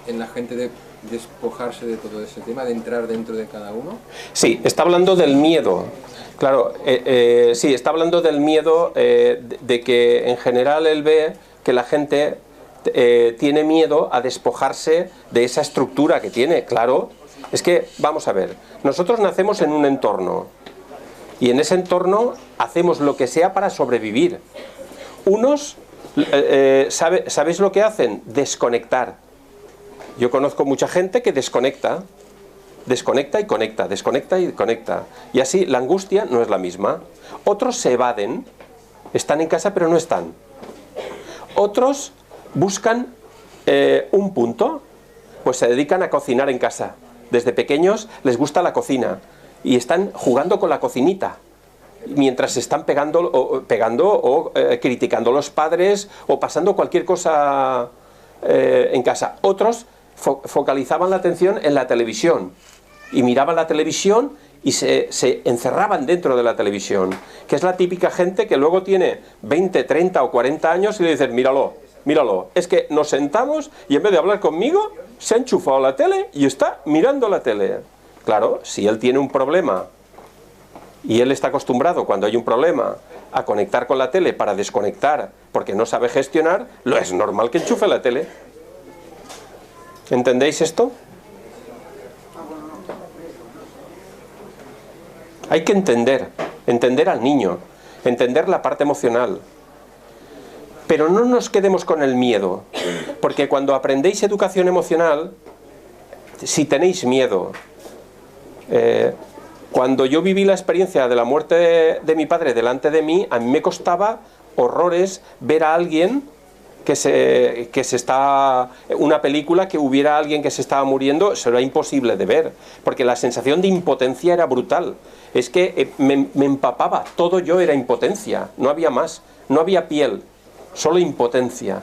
[SPEAKER 5] en la gente de despojarse de todo ese tema, de entrar dentro de cada uno.
[SPEAKER 2] Sí, está hablando del miedo. Claro, sí, está hablando del miedo de que en general él ve que la gente tiene miedo a despojarse de esa estructura que tiene. Claro, es que, vamos a ver, nosotros nacemos en un entorno y en ese entorno hacemos lo que sea para sobrevivir. Unos, ¿sabéis lo que hacen? Desconectar. Yo conozco mucha gente que desconecta y conecta, desconecta y conecta. Y así la angustia no es la misma. Otros se evaden, están en casa pero no están. Otros buscan un punto, pues se dedican a cocinar en casa. Desde pequeños les gusta la cocina y están jugando con la cocinita mientras se están pegando o criticando a los padres o pasando cualquier cosa en casa. Otros focalizaban la atención en la televisión y miraban la televisión y se encerraban dentro de la televisión, que es la típica gente que luego tiene 20, 30 o 40 años y le dicen, míralo, es que nos sentamos y en vez de hablar conmigo se ha enchufado la tele y está mirando la tele. Claro, si él tiene un problema y él está acostumbrado cuando hay un problema a conectar con la tele para desconectar porque no sabe gestionar, lo es normal que enchufe la tele. ¿Entendéis esto? Hay que entender al niño, entender la parte emocional. Pero no nos quedemos con el miedo, porque cuando aprendéis educación emocional, si tenéis miedo, cuando yo viví la experiencia de la muerte de mi padre delante de mí, a mí me costaba horrores ver a alguien una película que hubiera alguien que se estaba muriendo, eso era imposible de ver, porque la sensación de impotencia era brutal. Es que me empapaba, todo yo era impotencia, no había más, no había piel, solo impotencia.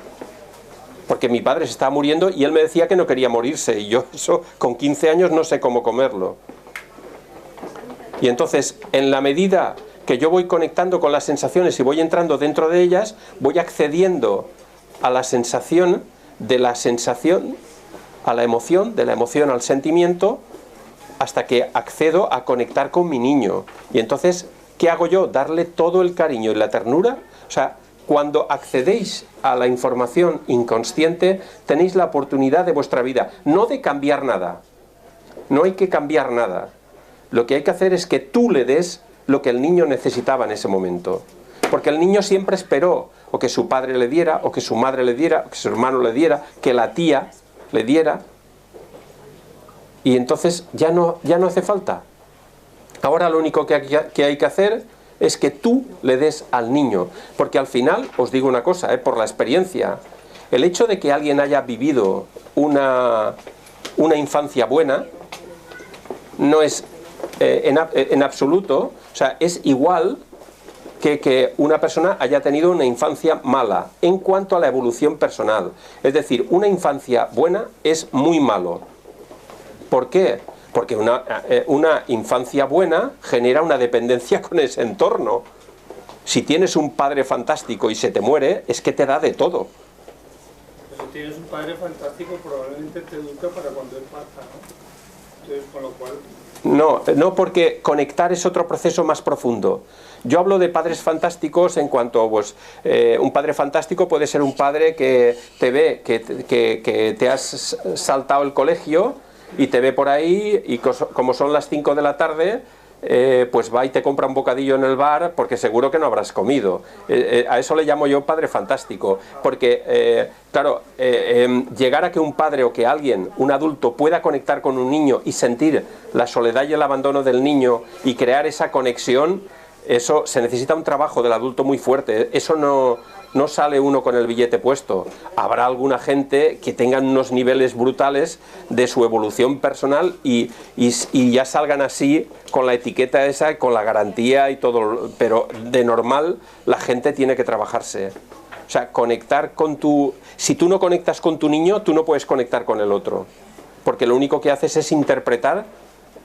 [SPEAKER 2] Porque mi padre se estaba muriendo y él me decía que no quería morirse, y yo eso con 15 años no sé cómo comerlo. Y entonces, en la medida que yo voy conectando con las sensaciones y voy entrando dentro de ellas, voy accediendo a la sensación, de la sensación a la emoción, de la emoción al sentimiento, hasta que accedo a conectar con mi niño. Y entonces, ¿qué hago yo? Darle todo el cariño y la ternura. O sea, cuando accedéis a la información inconsciente, tenéis la oportunidad de vuestra vida, no de cambiar nada. No hay que cambiar nada. Lo que hay que hacer es que tú le des lo que el niño necesitaba en ese momento. Porque el niño siempre esperó o que su padre le diera, o que su madre le diera, o que su hermano le diera, que la tía le diera. Y entonces ya no hace falta. Ahora lo único que hay que hacer es que tú le des al niño. Porque al final, os digo una cosa, por la experiencia, el hecho de que alguien haya vivido una infancia buena no es en absoluto, o sea, es igual que una persona haya tenido una infancia mala en cuanto a la evolución personal. Es decir, una infancia buena es muy malo. ¿Por qué? Porque una infancia buena genera una dependencia con ese entorno. Si tienes un padre fantástico y se te muere, es que te da de todo.
[SPEAKER 6] Pero si tienes un padre fantástico, probablemente te educa para cuando él parta, ¿no? Entonces, con lo cual...
[SPEAKER 2] No, porque conectar es otro proceso más profundo. Yo hablo de padres fantásticos en cuanto, pues, un padre fantástico puede ser un padre que te ve, que te has saltado el colegio y te ve por ahí y como son las 5 de la tarde, pues va y te compra un bocadillo en el bar porque seguro que no habrás comido. A eso le llamo yo padre fantástico, porque claro, llegar a que un padre o que alguien, un adulto, pueda conectar con un niño y sentir la soledad y el abandono del niño y crear esa conexión, eso se necesita un trabajo del adulto muy fuerte. Eso no sale uno con el billete puesto. Habrá alguna gente que tengan unos niveles brutales de su evolución personal y ya salgan así con la etiqueta esa, con la garantía y todo, pero de normal la gente tiene que trabajarse. O sea, conectar con tu... Si tú no conectas con tu niño, tú no puedes conectar con el otro, porque lo único que haces es interpretar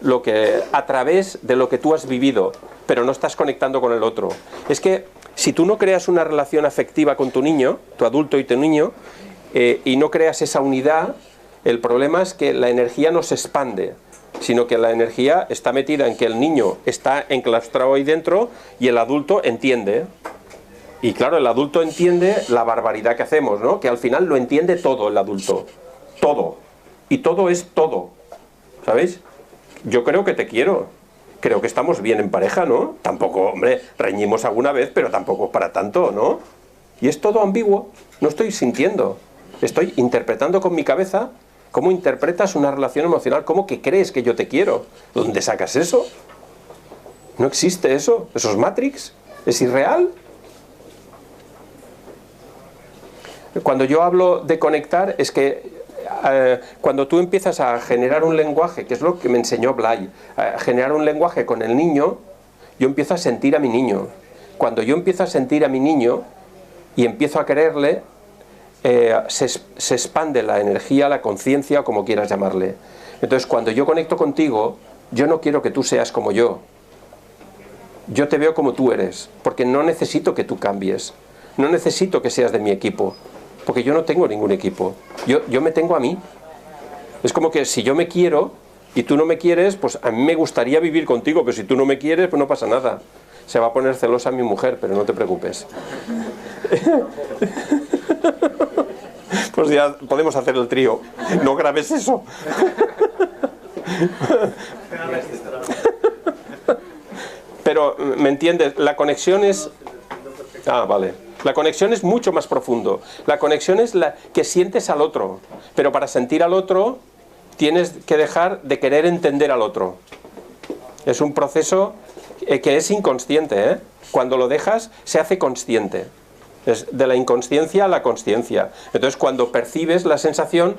[SPEAKER 2] lo que a través de lo que tú has vivido, pero no estás conectando con el otro. Es que si tú no creas una relación afectiva con tu niño, tu adulto y tu niño, y no creas esa unidad, el problema es que la energía no se expande, sino que la energía está metida en que el niño está enclaustrado ahí dentro y el adulto entiende. Y claro, el adulto entiende la barbaridad que hacemos, ¿no? Que al final lo entiende todo el adulto. Todo. Y todo es todo. ¿Sabéis? Yo creo que te quiero. Creo que estamos bien en pareja, ¿no? Tampoco, hombre, reñimos alguna vez, pero tampoco para tanto, ¿no? Y es todo ambiguo. No estoy sintiendo. Estoy interpretando con mi cabeza. ¿Cómo interpretas una relación emocional? ¿Cómo que crees que yo te quiero? ¿Dónde sacas eso? No existe eso. ¿Eso es Matrix? ¿Es irreal? Cuando yo hablo de conectar es que cuando tú empiezas a generar un lenguaje, que es lo que me enseñó Blay, a generar un lenguaje con el niño, yo empiezo a sentir a mi niño. Cuando yo empiezo a sentir a mi niño y empiezo a quererle, se expande la energía, la conciencia, o como quieras llamarle. Entonces, cuando yo conecto contigo, yo no quiero que tú seas como yo. Yo te veo como tú eres, porque no necesito que tú cambies. No necesito que seas de mi equipo, porque yo no tengo ningún equipo. Yo me tengo a mí. Es como que si yo me quiero y tú no me quieres, pues a mí me gustaría vivir contigo, pero si tú no me quieres, pues no pasa nada. Se va a poner celosa mi mujer, pero no te preocupes. Pues ya podemos hacer el trío. No grabes eso. Pero, ¿me entiendes? La conexión es... Ah, vale. La conexión es mucho más profundo. La conexión es la que sientes al otro. Pero para sentir al otro, tienes que dejar de querer entender al otro. Es un proceso que es inconsciente, ¿eh? Cuando lo dejas, se hace consciente. Es de la inconsciencia a la consciencia. Entonces, cuando percibes la sensación,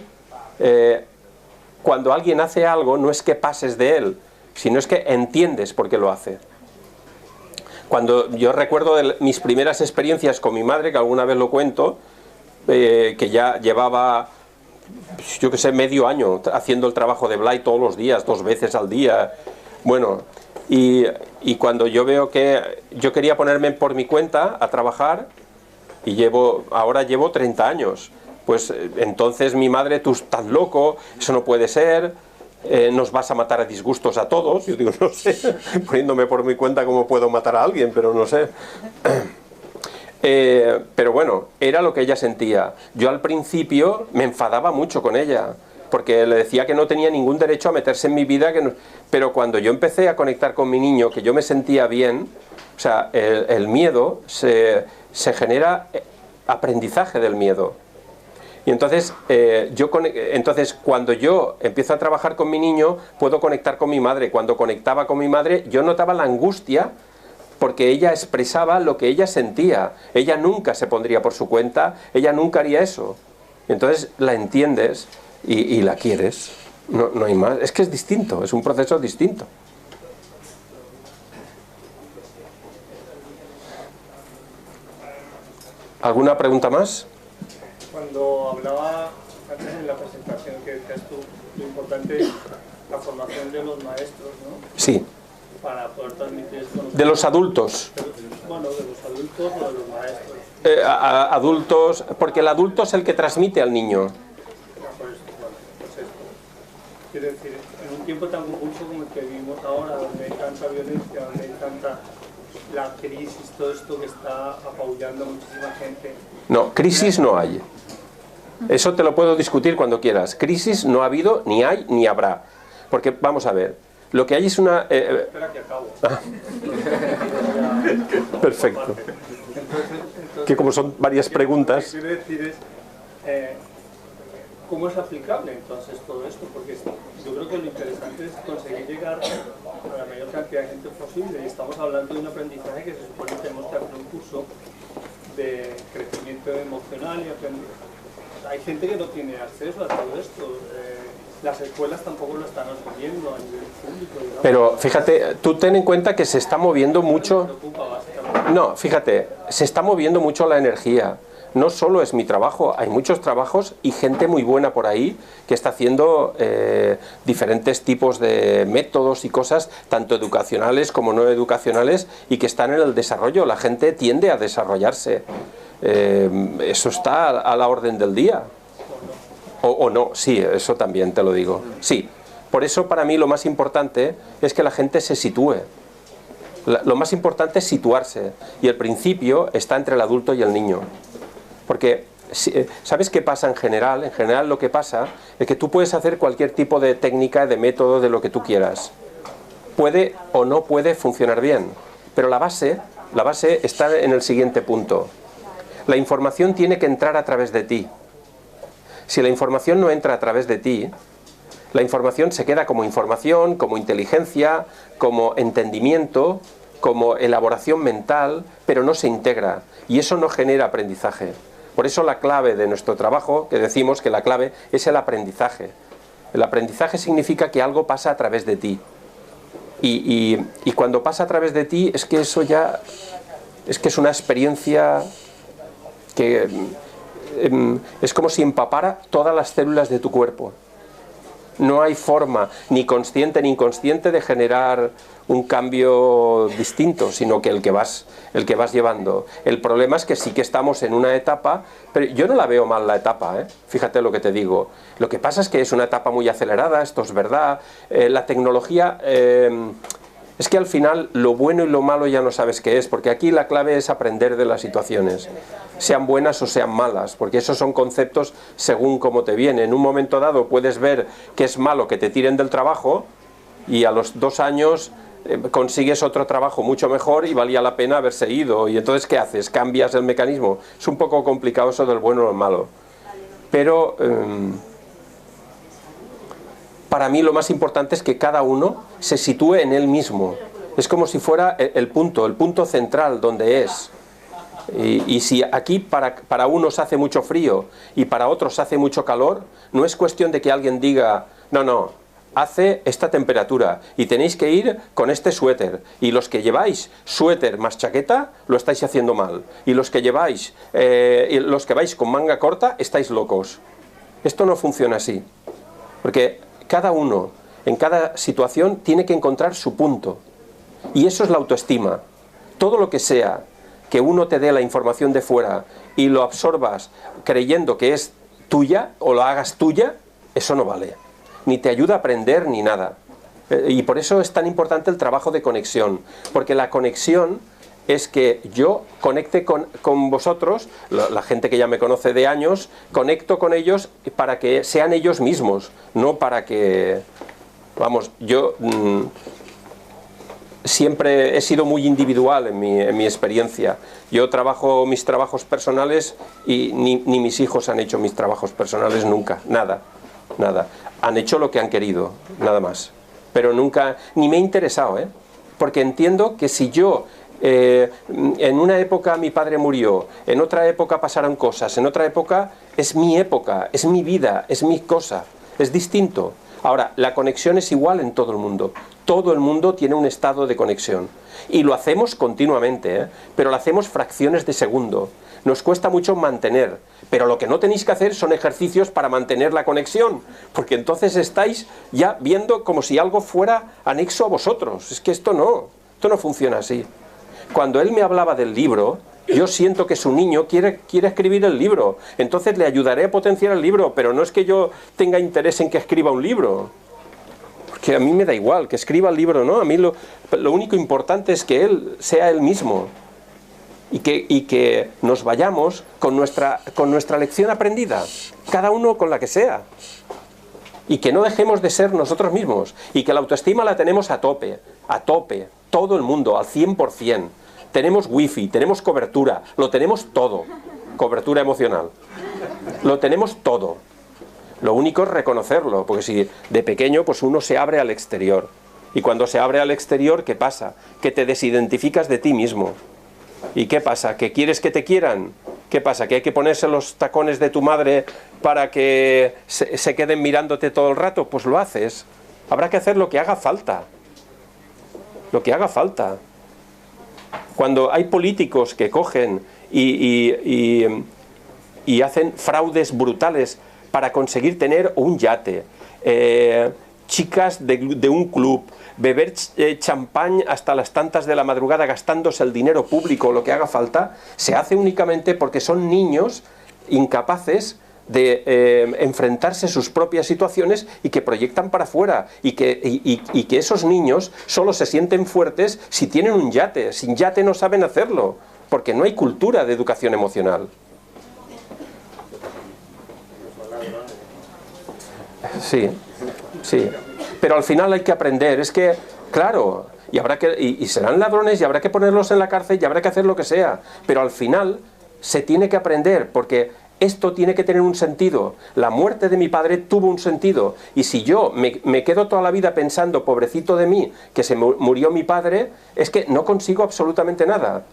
[SPEAKER 2] cuando alguien hace algo, no es que pases de él, sino es que entiendes por qué lo hace. Cuando yo recuerdo de mis primeras experiencias con mi madre, que alguna vez lo cuento, que ya llevaba, yo qué sé, medio año haciendo el trabajo de Blay todos los días, 2 veces al día. Bueno, y cuando yo veo que yo quería ponerme por mi cuenta a trabajar, y ahora llevo 30 años, pues entonces mi madre, tú estás loco, eso no puede ser, nos vas a matar a disgustos a todos. Yo digo, no sé, poniéndome por mi cuenta cómo puedo matar a alguien, pero no sé. Pero bueno, era lo que ella sentía. Yo al principio me enfadaba mucho con ella, porque le decía que no tenía ningún derecho a meterse en mi vida, pero cuando yo empecé a conectar con mi niño, que yo me sentía bien, o sea, el miedo se genera aprendizaje del miedo. Y entonces, entonces, cuando yo empiezo a trabajar con mi niño, puedo conectar con mi madre. Cuando conectaba con mi madre, yo notaba la angustia, porque ella expresaba lo que ella sentía. Ella nunca se pondría por su cuenta, ella nunca haría eso. Entonces la entiendes y la quieres. No hay más. Es que es distinto, es un proceso distinto. ¿Alguna pregunta más?
[SPEAKER 6] Cuando hablaba antes en la presentación que decías tú, lo importante es la formación de los maestros, ¿no?
[SPEAKER 2] Sí.
[SPEAKER 6] Para poder transmitir esto.
[SPEAKER 2] De los adultos.
[SPEAKER 6] Bueno, de los adultos o de los maestros.
[SPEAKER 2] Adultos, porque el adulto es el que transmite al niño.
[SPEAKER 6] Pues esto. Quiero decir, en un tiempo tan convulso como el que vivimos ahora, donde hay tanta violencia, donde hay tanta la crisis, todo esto que está apabullando a muchísima gente.
[SPEAKER 2] No, crisis no hay. Eso te lo puedo discutir cuando quieras. Crisis no ha habido, ni hay, ni habrá. Porque, vamos a ver, lo que hay es una...
[SPEAKER 6] Espera que acabo.
[SPEAKER 2] Perfecto.
[SPEAKER 6] Entonces,
[SPEAKER 2] Que como son varias preguntas...
[SPEAKER 6] Lo que quiero decir es, ¿cómo es aplicable entonces todo esto? Porque yo creo que lo interesante es conseguir llegar a la mayor cantidad de gente posible. Y estamos hablando de un aprendizaje que se supone que tenemos que hacer un curso de crecimiento emocional y aprendizaje. Hay gente que no tiene acceso a todo esto. Las escuelas tampoco lo están asumiendo a nivel público, digamos.
[SPEAKER 2] Pero fíjate, tú ten en cuenta que se está moviendo mucho...
[SPEAKER 6] Me preocupa básicamente.
[SPEAKER 2] No, fíjate, se está moviendo mucho la energía. No solo es mi trabajo, hay muchos trabajos y gente muy buena por ahí que está haciendo diferentes tipos de métodos y cosas, tanto educacionales como no educacionales, y que están en el desarrollo. La gente tiende a desarrollarse. Eso está a la orden del día. O no, sí, eso también te lo digo. Sí, por eso para mí lo más importante es que la gente se sitúe. Lo más importante es situarse, y el principio está entre el adulto y el niño. Porque, ¿sabes qué pasa en general? En general lo que pasa es que tú puedes hacer cualquier tipo de técnica, de método, de lo que tú quieras. Puede o no puede funcionar bien, pero la base está en el siguiente punto. La información tiene que entrar a través de ti. Si la información no entra a través de ti, la información se queda como información, como inteligencia, como entendimiento, como elaboración mental, pero no se integra, y eso no genera aprendizaje. Por eso la clave de nuestro trabajo, que decimos que la clave es el aprendizaje. El aprendizaje significa que algo pasa a través de ti. Y cuando pasa a través de ti, es que eso ya es una experiencia que es como si empapara todas las células de tu cuerpo. No hay forma, ni consciente ni inconsciente, de generar un cambio distinto, sino que el que vas llevando. El problema es que sí que estamos en una etapa, pero yo no la veo mal la etapa, fíjate lo que te digo. Lo que pasa es que es una etapa muy acelerada, esto es verdad. La tecnología... es que al final lo bueno y lo malo ya no sabes qué es, porque aquí la clave es aprender de las situaciones, sean buenas o sean malas, porque esos son conceptos según cómo te viene. En un momento dado puedes ver que es malo que te tiren del trabajo y a los 2 años consigues otro trabajo mucho mejor y valía la pena haberse ido. Y entonces, ¿qué haces? ¿Cambias el mecanismo? Es un poco complicado eso del bueno o el malo. Pero... para mí lo más importante es que cada uno se sitúe en él mismo. Es como si fuera el punto central donde es. Y si aquí para unos hace mucho frío y para otros hace mucho calor, no es cuestión de que alguien diga, no, hace esta temperatura y tenéis que ir con este suéter. Y los que lleváis suéter más chaqueta, lo estáis haciendo mal. Y los que vais con manga corta, estáis locos. Esto no funciona así. Porque... cada uno, en cada situación, tiene que encontrar su punto. Y eso es la autoestima. Todo lo que sea que uno te dé la información de fuera y lo absorbas creyendo que es tuya o lo hagas tuya, eso no vale. Ni te ayuda a aprender ni nada. Y por eso es tan importante el trabajo de conexión. Porque la conexión es que yo conecte con vosotros, la gente que ya me conoce de años, conecto con ellos para que sean ellos mismos, no para que... Vamos, yo siempre he sido muy individual en mi experiencia. Yo trabajo mis trabajos personales y ni mis hijos han hecho mis trabajos personales nunca, nada. Han hecho lo que han querido, nada más. Pero nunca, ni me he interesado, porque entiendo que si yo... en una época mi padre murió, en otra época pasaron cosas, en otra época es mi época, es mi vida, es mi cosa, es distinto. Ahora, la conexión es igual en todo el mundo. Todo el mundo tiene un estado de conexión. Y lo hacemos continuamente, pero lo hacemos fracciones de segundo. Nos cuesta mucho mantener, pero lo que no tenéis que hacer son ejercicios para mantener la conexión, porque entonces estáis ya viendo como si algo fuera anexo a vosotros. Es que esto no funciona así. Cuando él me hablaba del libro, yo siento que su niño quiere escribir el libro, entonces le ayudaré a potenciar el libro, pero no es que yo tenga interés en que escriba un libro, porque a mí me da igual que escriba el libro, ¿no? A mí lo único importante es que él sea él mismo y que nos vayamos con nuestra lección aprendida, cada uno con la que sea, y que no dejemos de ser nosotros mismos, y que la autoestima la tenemos a tope, todo el mundo, al 100%. Tenemos wifi, tenemos cobertura, lo tenemos todo, cobertura emocional, lo tenemos todo. Lo único es reconocerlo, porque si de pequeño pues uno se abre al exterior, y cuando se abre al exterior, ¿qué pasa? Que te desidentificas de ti mismo. ¿Y qué pasa? ¿Que quieres que te quieran? ¿Qué pasa? ¿Que hay que ponerse los tacones de tu madre para que se queden mirándote todo el rato? Pues lo haces. Habrá que hacer lo que haga falta. Lo que haga falta. Cuando hay políticos que cogen y hacen fraudes brutales para conseguir tener un yate, chicas de un club, beber champán hasta las tantas de la madrugada gastándose el dinero público, lo que haga falta, se hace únicamente porque son niños incapaces de enfrentarse a sus propias situaciones y que proyectan para afuera, y que esos niños solo se sienten fuertes si tienen un yate. Sin yate no saben hacerlo, porque no hay cultura de educación emocional. Sí, sí, pero al final hay que aprender, es que, claro, y serán ladrones y habrá que ponerlos en la cárcel y habrá que hacer lo que sea, pero al final se tiene que aprender, porque esto tiene que tener un sentido. La muerte de mi padre tuvo un sentido, y si yo me quedo toda la vida pensando, pobrecito de mí, que se murió mi padre, es que no consigo absolutamente nada.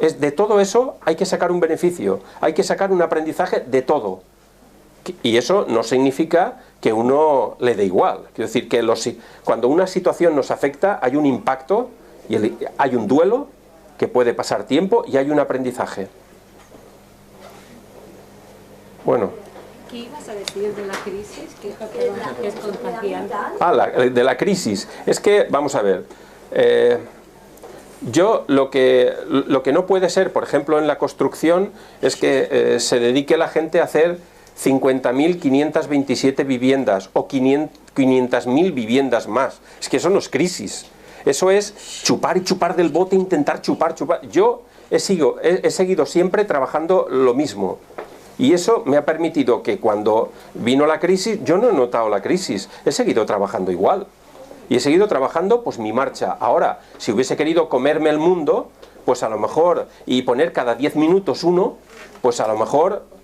[SPEAKER 2] De todo eso hay que sacar un beneficio, hay que sacar un aprendizaje de todo. Y eso no significa que uno le dé igual. Quiero decir que cuando una situación nos afecta hay un impacto, y hay un duelo que puede pasar tiempo, y hay un aprendizaje. Bueno.
[SPEAKER 7] ¿Qué ibas a decir de la crisis? ¿Qué es contagiante?
[SPEAKER 2] De la crisis. Es que, vamos a ver, yo lo que no puede ser, por ejemplo, en la construcción, es que se dedique la gente a hacer 50.527 viviendas o 500.000 viviendas más. Es que eso no es crisis. Eso es chupar y chupar del bote, intentar chupar. Yo he seguido siempre trabajando lo mismo. Y eso me ha permitido que cuando vino la crisis, yo no he notado la crisis. He seguido trabajando igual. Y he seguido trabajando pues mi marcha. Ahora, si hubiese querido comerme el mundo, pues a lo mejor, y poner cada 10 minutos uno, pues a lo mejor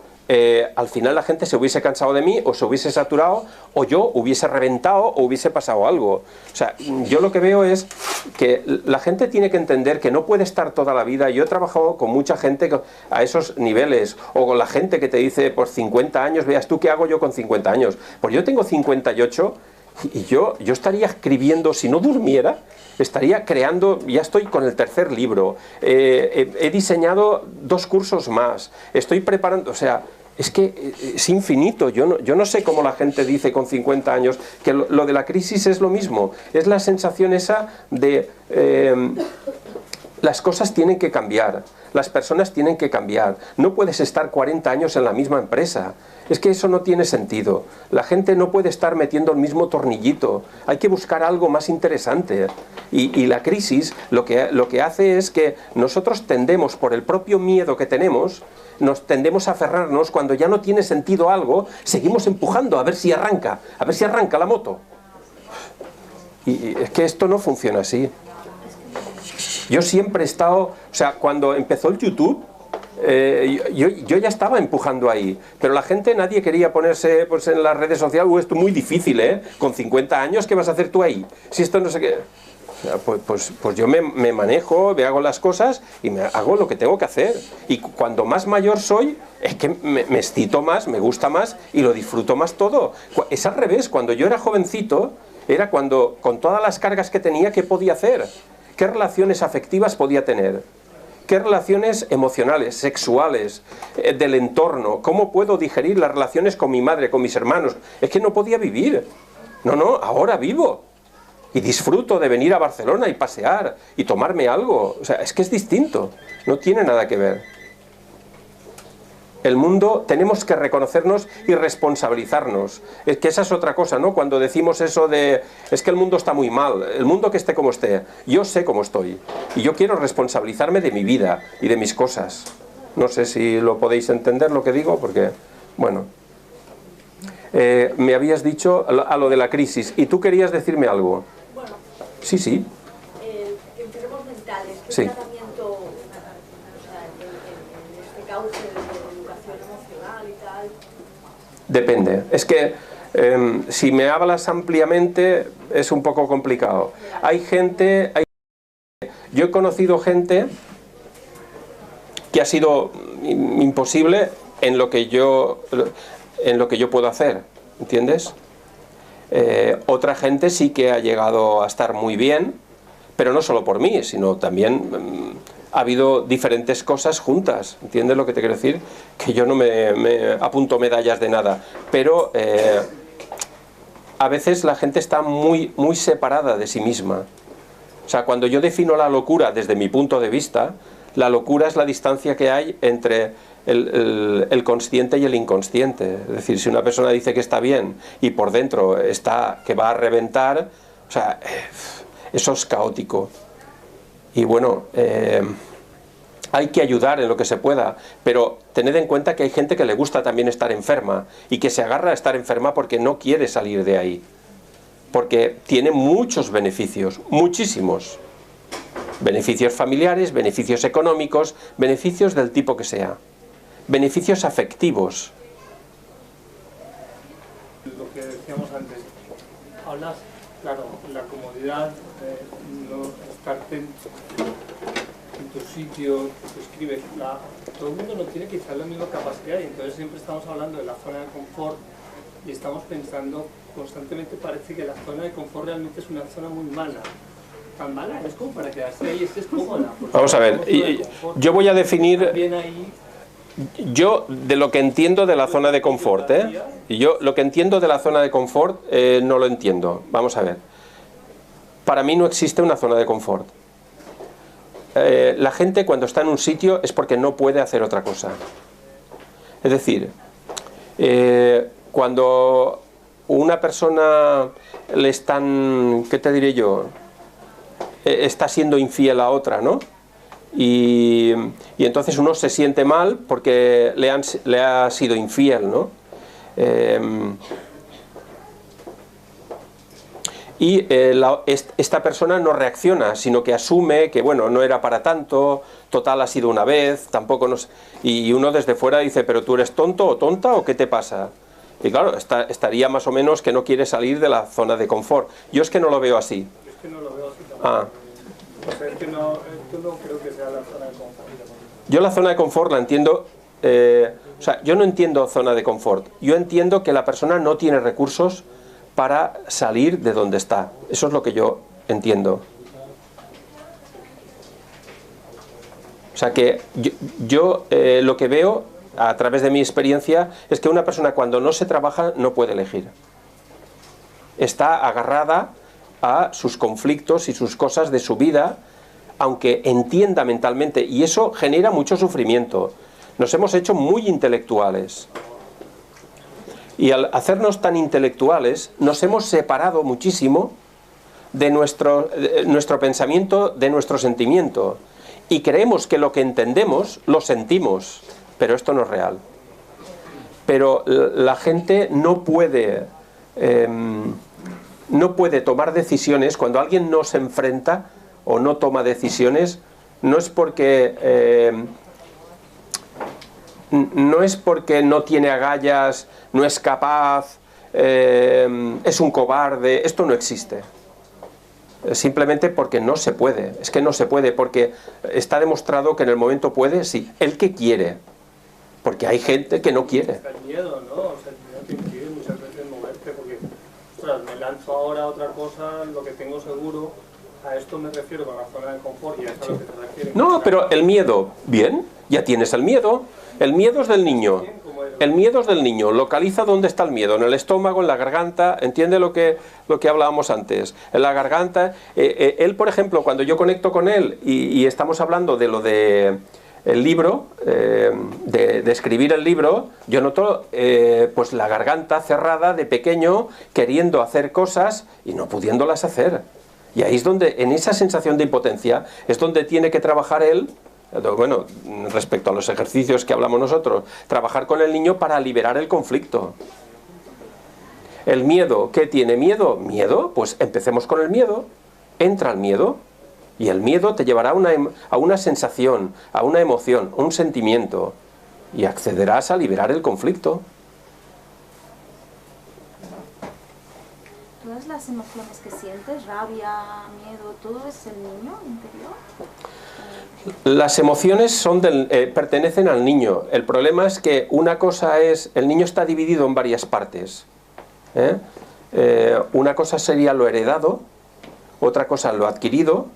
[SPEAKER 2] al final la gente se hubiese cansado de mí, o se hubiese saturado, o yo hubiese reventado, o hubiese pasado algo. O sea, yo lo que veo es que la gente tiene que entender que no puede estar toda la vida. Yo he trabajado con mucha gente a esos niveles, o con la gente que te dice, por 50 años, veas tú qué hago yo con 50 años. Pues yo tengo 58, y yo estaría escribiendo, si no durmiera, estaría creando, ya estoy con el 3er libro, he diseñado 2 cursos más, estoy preparando, o sea, es que es infinito. Yo no sé cómo la gente dice con 50 años que lo de la crisis es lo mismo, es la sensación esa de las cosas tienen que cambiar, las personas tienen que cambiar, no puedes estar 40 años en la misma empresa, es que eso no tiene sentido, la gente no puede estar metiendo el mismo tornillito, hay que buscar algo más interesante, y la crisis lo que hace es que nosotros tendemos, por el propio miedo que tenemos, nos tendemos a aferrarnos. Cuando ya no tiene sentido algo, seguimos empujando a ver si arranca la moto, y es que esto no funciona así. Yo siempre he estado, o sea, cuando empezó el YouTube, yo ya estaba empujando ahí, pero la gente, nadie quería ponerse pues, en las redes sociales. Esto es muy difícil, con 50 años, ¿qué vas a hacer tú ahí? Si esto no sé qué. Pues yo me manejo, me hago las cosas y me hago lo que tengo que hacer. Y cuando más mayor soy, es que me excito más, me gusta más y lo disfruto más todo. Es al revés. Cuando yo era jovencito, era cuando, con todas las cargas que tenía, ¿qué podía hacer? ¿Qué relaciones afectivas podía tener? ¿Qué relaciones emocionales, sexuales, del entorno? ¿Cómo puedo digerir las relaciones con mi madre, con mis hermanos? Es que no podía vivir. No, ahora vivo. Y disfruto de venir a Barcelona y pasear y tomarme algo. O sea, es que es distinto. No tiene nada que ver. El mundo, tenemos que reconocernos y responsabilizarnos. Es que esa es otra cosa, ¿no? Cuando decimos eso de, es que el mundo está muy mal, el mundo que esté como esté, yo sé cómo estoy. Y yo quiero responsabilizarme de mi vida y de mis cosas. No sé si lo podéis entender lo que digo, porque, bueno. Me habías dicho a lo de la crisis, y tú querías decirme algo.
[SPEAKER 8] Bueno.
[SPEAKER 2] Sí.
[SPEAKER 8] Enfermos mentales, ¿qué
[SPEAKER 2] sí.
[SPEAKER 8] tratamiento, o sea, en este cauce de educación emocional y tal?
[SPEAKER 2] Depende. Es que si me hablas ampliamente es un poco complicado. Yo he conocido gente que ha sido imposible en lo que yo puedo hacer, ¿entiendes? Otra gente sí que ha llegado a estar muy bien, pero no solo por mí, sino también ha habido diferentes cosas juntas, ¿entiendes lo que te quiero decir? Que yo no me apunto medallas de nada, pero a veces la gente está muy separada de sí misma. O sea, cuando yo defino la locura desde mi punto de vista, la locura es la distancia que hay entre el consciente y el inconsciente. Es decir, si una persona dice que está bien y por dentro está que va a reventar, o sea, eso es caótico. Y bueno, hay que ayudar en lo que se pueda, pero tened en cuenta que hay gente que le gusta también estar enferma y que se agarra a estar enferma porque no quiere salir de ahí, porque tiene muchos beneficios, muchísimos. Beneficios familiares, beneficios económicos, beneficios del tipo que sea. Beneficios afectivos.
[SPEAKER 6] Lo que decíamos antes, hablas, claro, la comodidad de no estarte en tu sitio, tú escribes, todo el mundo no tiene quizás la misma capacidad y entonces siempre estamos hablando de la zona de confort y estamos pensando constantemente, parece que la zona de confort realmente es una zona muy mala. Tan mala, es como para quedarse ahí, es cómoda.
[SPEAKER 2] Vamos a ver, yo voy a definir, yo de lo que entiendo de la zona de confort, y yo lo que entiendo de la zona de confort no lo entiendo. Vamos a ver, para mí no existe una zona de confort. La gente cuando está en un sitio es porque no puede hacer otra cosa. Es decir, cuando una persona le están, ¿qué te diré yo?, está siendo infiel a otra, ¿no? Y entonces uno se siente mal porque le ha sido infiel, ¿no? Esta persona no reacciona, sino que asume que, bueno, no era para tanto, total ha sido una vez, tampoco nos... Y uno desde fuera dice, pero tú eres tonto o tonta o ¿qué te pasa? Y claro, estaría más o menos que no quiere salir de la zona de confort. Yo es que no lo veo así.
[SPEAKER 6] Que no lo veo así tampoco.
[SPEAKER 2] Ah.
[SPEAKER 6] O sea, es que no creo que sea la zona de confort.
[SPEAKER 2] Yo la zona de confort la entiendo, o sea, yo no entiendo zona de confort. Yo entiendo que la persona no tiene recursos para salir de donde está. Eso es lo que yo entiendo. O sea que yo lo que veo a través de mi experiencia es que una persona cuando no se trabaja no puede elegir. Está agarrada a sus conflictos y sus cosas de su vida, aunque entienda mentalmente, y eso genera mucho sufrimiento. Nos hemos hecho muy intelectuales. Y al hacernos tan intelectuales, nos hemos separado muchísimo de nuestro pensamiento, de nuestro sentimiento. Y creemos que lo que entendemos, lo sentimos. Pero esto no es real. Pero la gente no puede tomar decisiones. Cuando alguien no se enfrenta o no toma decisiones, no es porque no tiene agallas, no es capaz, es un cobarde. Esto no existe. Simplemente porque no se puede. Es que no se puede, porque está demostrado que en el momento puede, sí, el que quiere. Porque hay gente que no quiere.
[SPEAKER 6] El miedo, ¿no? O sea, el miedo te impide muchas veces moverte porque, ostras, me lanzo ahora otra cosa, lo que tengo seguro, a esto me refiero con la zona de confort y a eso a lo que te refieres.
[SPEAKER 2] No, pero el miedo, bien, ya tienes el miedo. El miedo es del niño. El miedo es del niño. Localiza dónde está el miedo, en el estómago, en la garganta. ¿Entiende lo que hablábamos antes? En la garganta. Él, por ejemplo, cuando yo conecto con él y estamos hablando de lo de el libro, de escribir el libro, yo noto pues la garganta cerrada de pequeño, queriendo hacer cosas y no pudiéndolas hacer. Y ahí es donde, en esa sensación de impotencia, es donde tiene que trabajar él. Bueno, respecto a los ejercicios que hablamos nosotros, trabajar con el niño para liberar el conflicto. El miedo, ¿qué tiene miedo? ¿Miedo? Pues empecemos con el miedo. Entra el miedo y el miedo te llevará a una sensación, a una emoción, un sentimiento y accederás a liberar el conflicto.
[SPEAKER 9] ¿Todas las emociones que sientes, rabia, miedo, todo es el niño interior?
[SPEAKER 2] Las emociones pertenecen al niño. El problema es que una cosa es, el niño está dividido en varias partes. Una cosa sería lo heredado, otra cosa lo adquirido,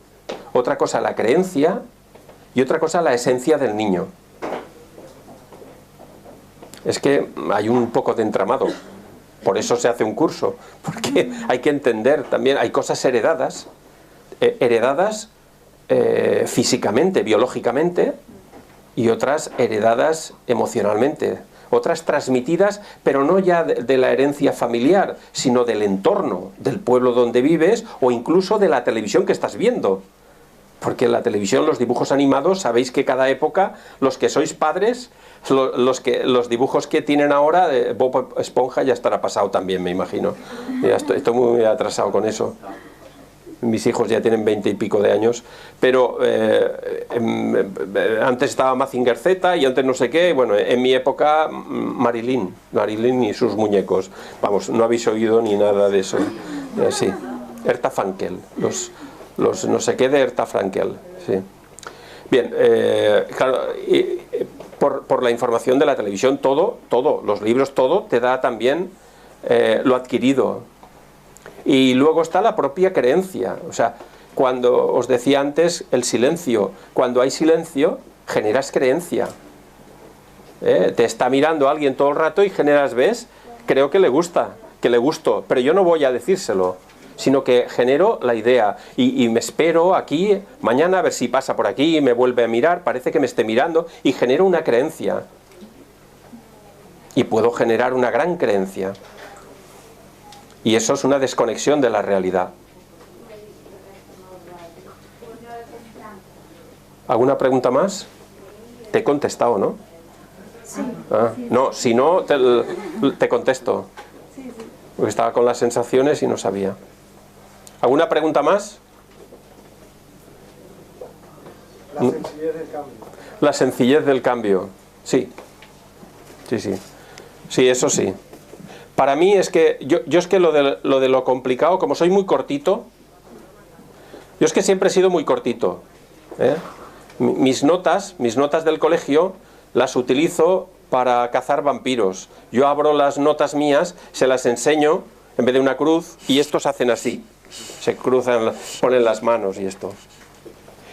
[SPEAKER 2] otra cosa la creencia y otra cosa la esencia del niño. Es que hay un poco de entramado. Por eso se hace un curso, porque hay que entender también, hay cosas heredadas, físicamente, biológicamente, y otras heredadas emocionalmente, otras transmitidas, pero no ya de la herencia familiar, sino del entorno, del pueblo donde vives, o incluso de la televisión que estás viendo. Porque en la televisión, los dibujos animados, sabéis que cada época, los que sois padres, los dibujos que tienen ahora, Bob Esponja ya estará pasado también, me imagino. Ya estoy muy atrasado con eso. Mis hijos ya tienen 20 y pico de años, pero antes estaba Mazinger Z y antes no sé qué. Bueno, en mi época Marilyn y sus muñecos. Vamos, no habéis oído ni nada de eso. Sí, Herta Frankel, los no sé qué de Herta Frankel, sí. Bien, claro, por la información de la televisión, todo, los libros, todo te da también lo adquirido. Y luego está la propia creencia. O sea, cuando os decía antes el silencio, cuando hay silencio generas creencia. Te está mirando alguien todo el rato y generas, ¿ves? Creo que le gusta, que le gusto, pero yo no voy a decírselo, sino que genero la idea y me espero aquí, mañana a ver si pasa por aquí y me vuelve a mirar, parece que me esté mirando y genero una creencia. Y puedo generar una gran creencia. Y eso es una desconexión de la realidad. ¿Alguna pregunta más? Te he contestado, ¿no?
[SPEAKER 9] Sí.
[SPEAKER 2] Ah, no, si no, te contesto. Porque estaba con las sensaciones y no sabía. ¿Alguna pregunta más?
[SPEAKER 10] La sencillez del cambio.
[SPEAKER 2] La sencillez del cambio. Sí. Sí, eso sí. Para mí es que, yo es que lo de lo complicado, como soy muy cortito, yo es que siempre he sido muy cortito. Mis notas del colegio las utilizo para cazar vampiros. Yo abro las notas mías, se las enseño, en vez de una cruz, y estos hacen así. Se cruzan, ponen las manos y esto.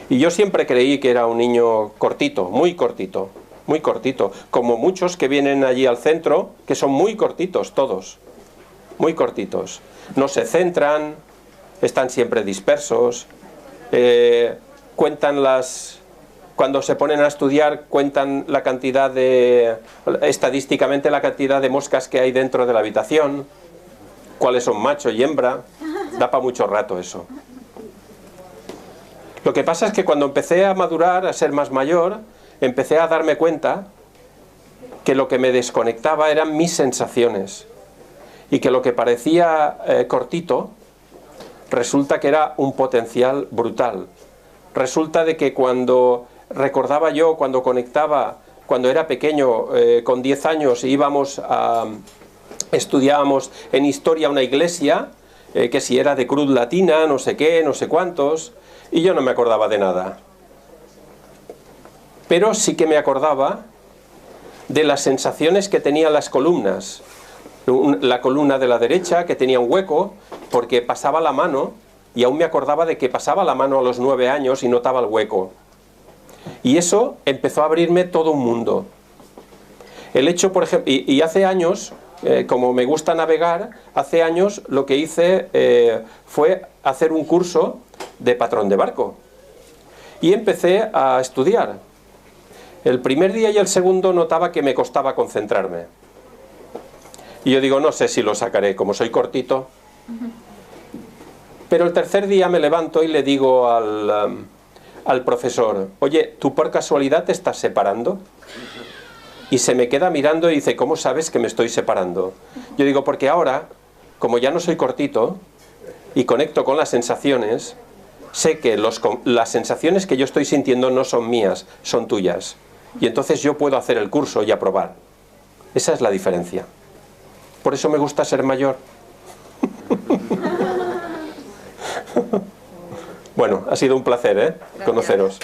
[SPEAKER 2] Y yo siempre creí que era un niño cortito, muy cortito. Muy cortito, como muchos que vienen allí al centro, que son muy cortitos todos, muy cortitos. No se centran, están siempre dispersos, cuando se ponen a estudiar, cuentan la cantidad estadísticamente la cantidad de moscas que hay dentro de la habitación, cuáles son macho y hembra, da para mucho rato eso. Lo que pasa es que cuando empecé a madurar, a ser más mayor, empecé a darme cuenta que lo que me desconectaba eran mis sensaciones y que lo que parecía cortito resulta que era un potencial brutal. Resulta de que cuando recordaba yo, cuando conectaba, cuando era pequeño, con 10 años estudiábamos en historia una iglesia, que si era de cruz latina, no sé qué, no sé cuántos, y yo no me acordaba de nada. Pero sí que me acordaba de las sensaciones que tenían las columnas. La columna de la derecha, que tenía un hueco, porque pasaba la mano, y aún me acordaba de que pasaba la mano a los 9 años y notaba el hueco. Y eso empezó a abrirme todo un mundo. El hecho, por ejemplo, y hace años, como me gusta navegar, hace años lo que hice fue hacer un curso de patrón de barco. Y empecé a estudiar. El primer día y el segundo notaba que me costaba concentrarme. Y yo digo, no sé si lo sacaré, como soy cortito. Pero el tercer día me levanto y le digo al profesor, oye, ¿tú por casualidad te estás separando? Y se me queda mirando y dice, ¿cómo sabes que me estoy separando? Yo digo, porque ahora, como ya no soy cortito y conecto con las sensaciones, sé que las sensaciones que yo estoy sintiendo no son mías, son tuyas. Y entonces yo puedo hacer el curso y aprobar. Esa es la diferencia. Por eso me gusta ser mayor. Bueno, ha sido un placer, conoceros.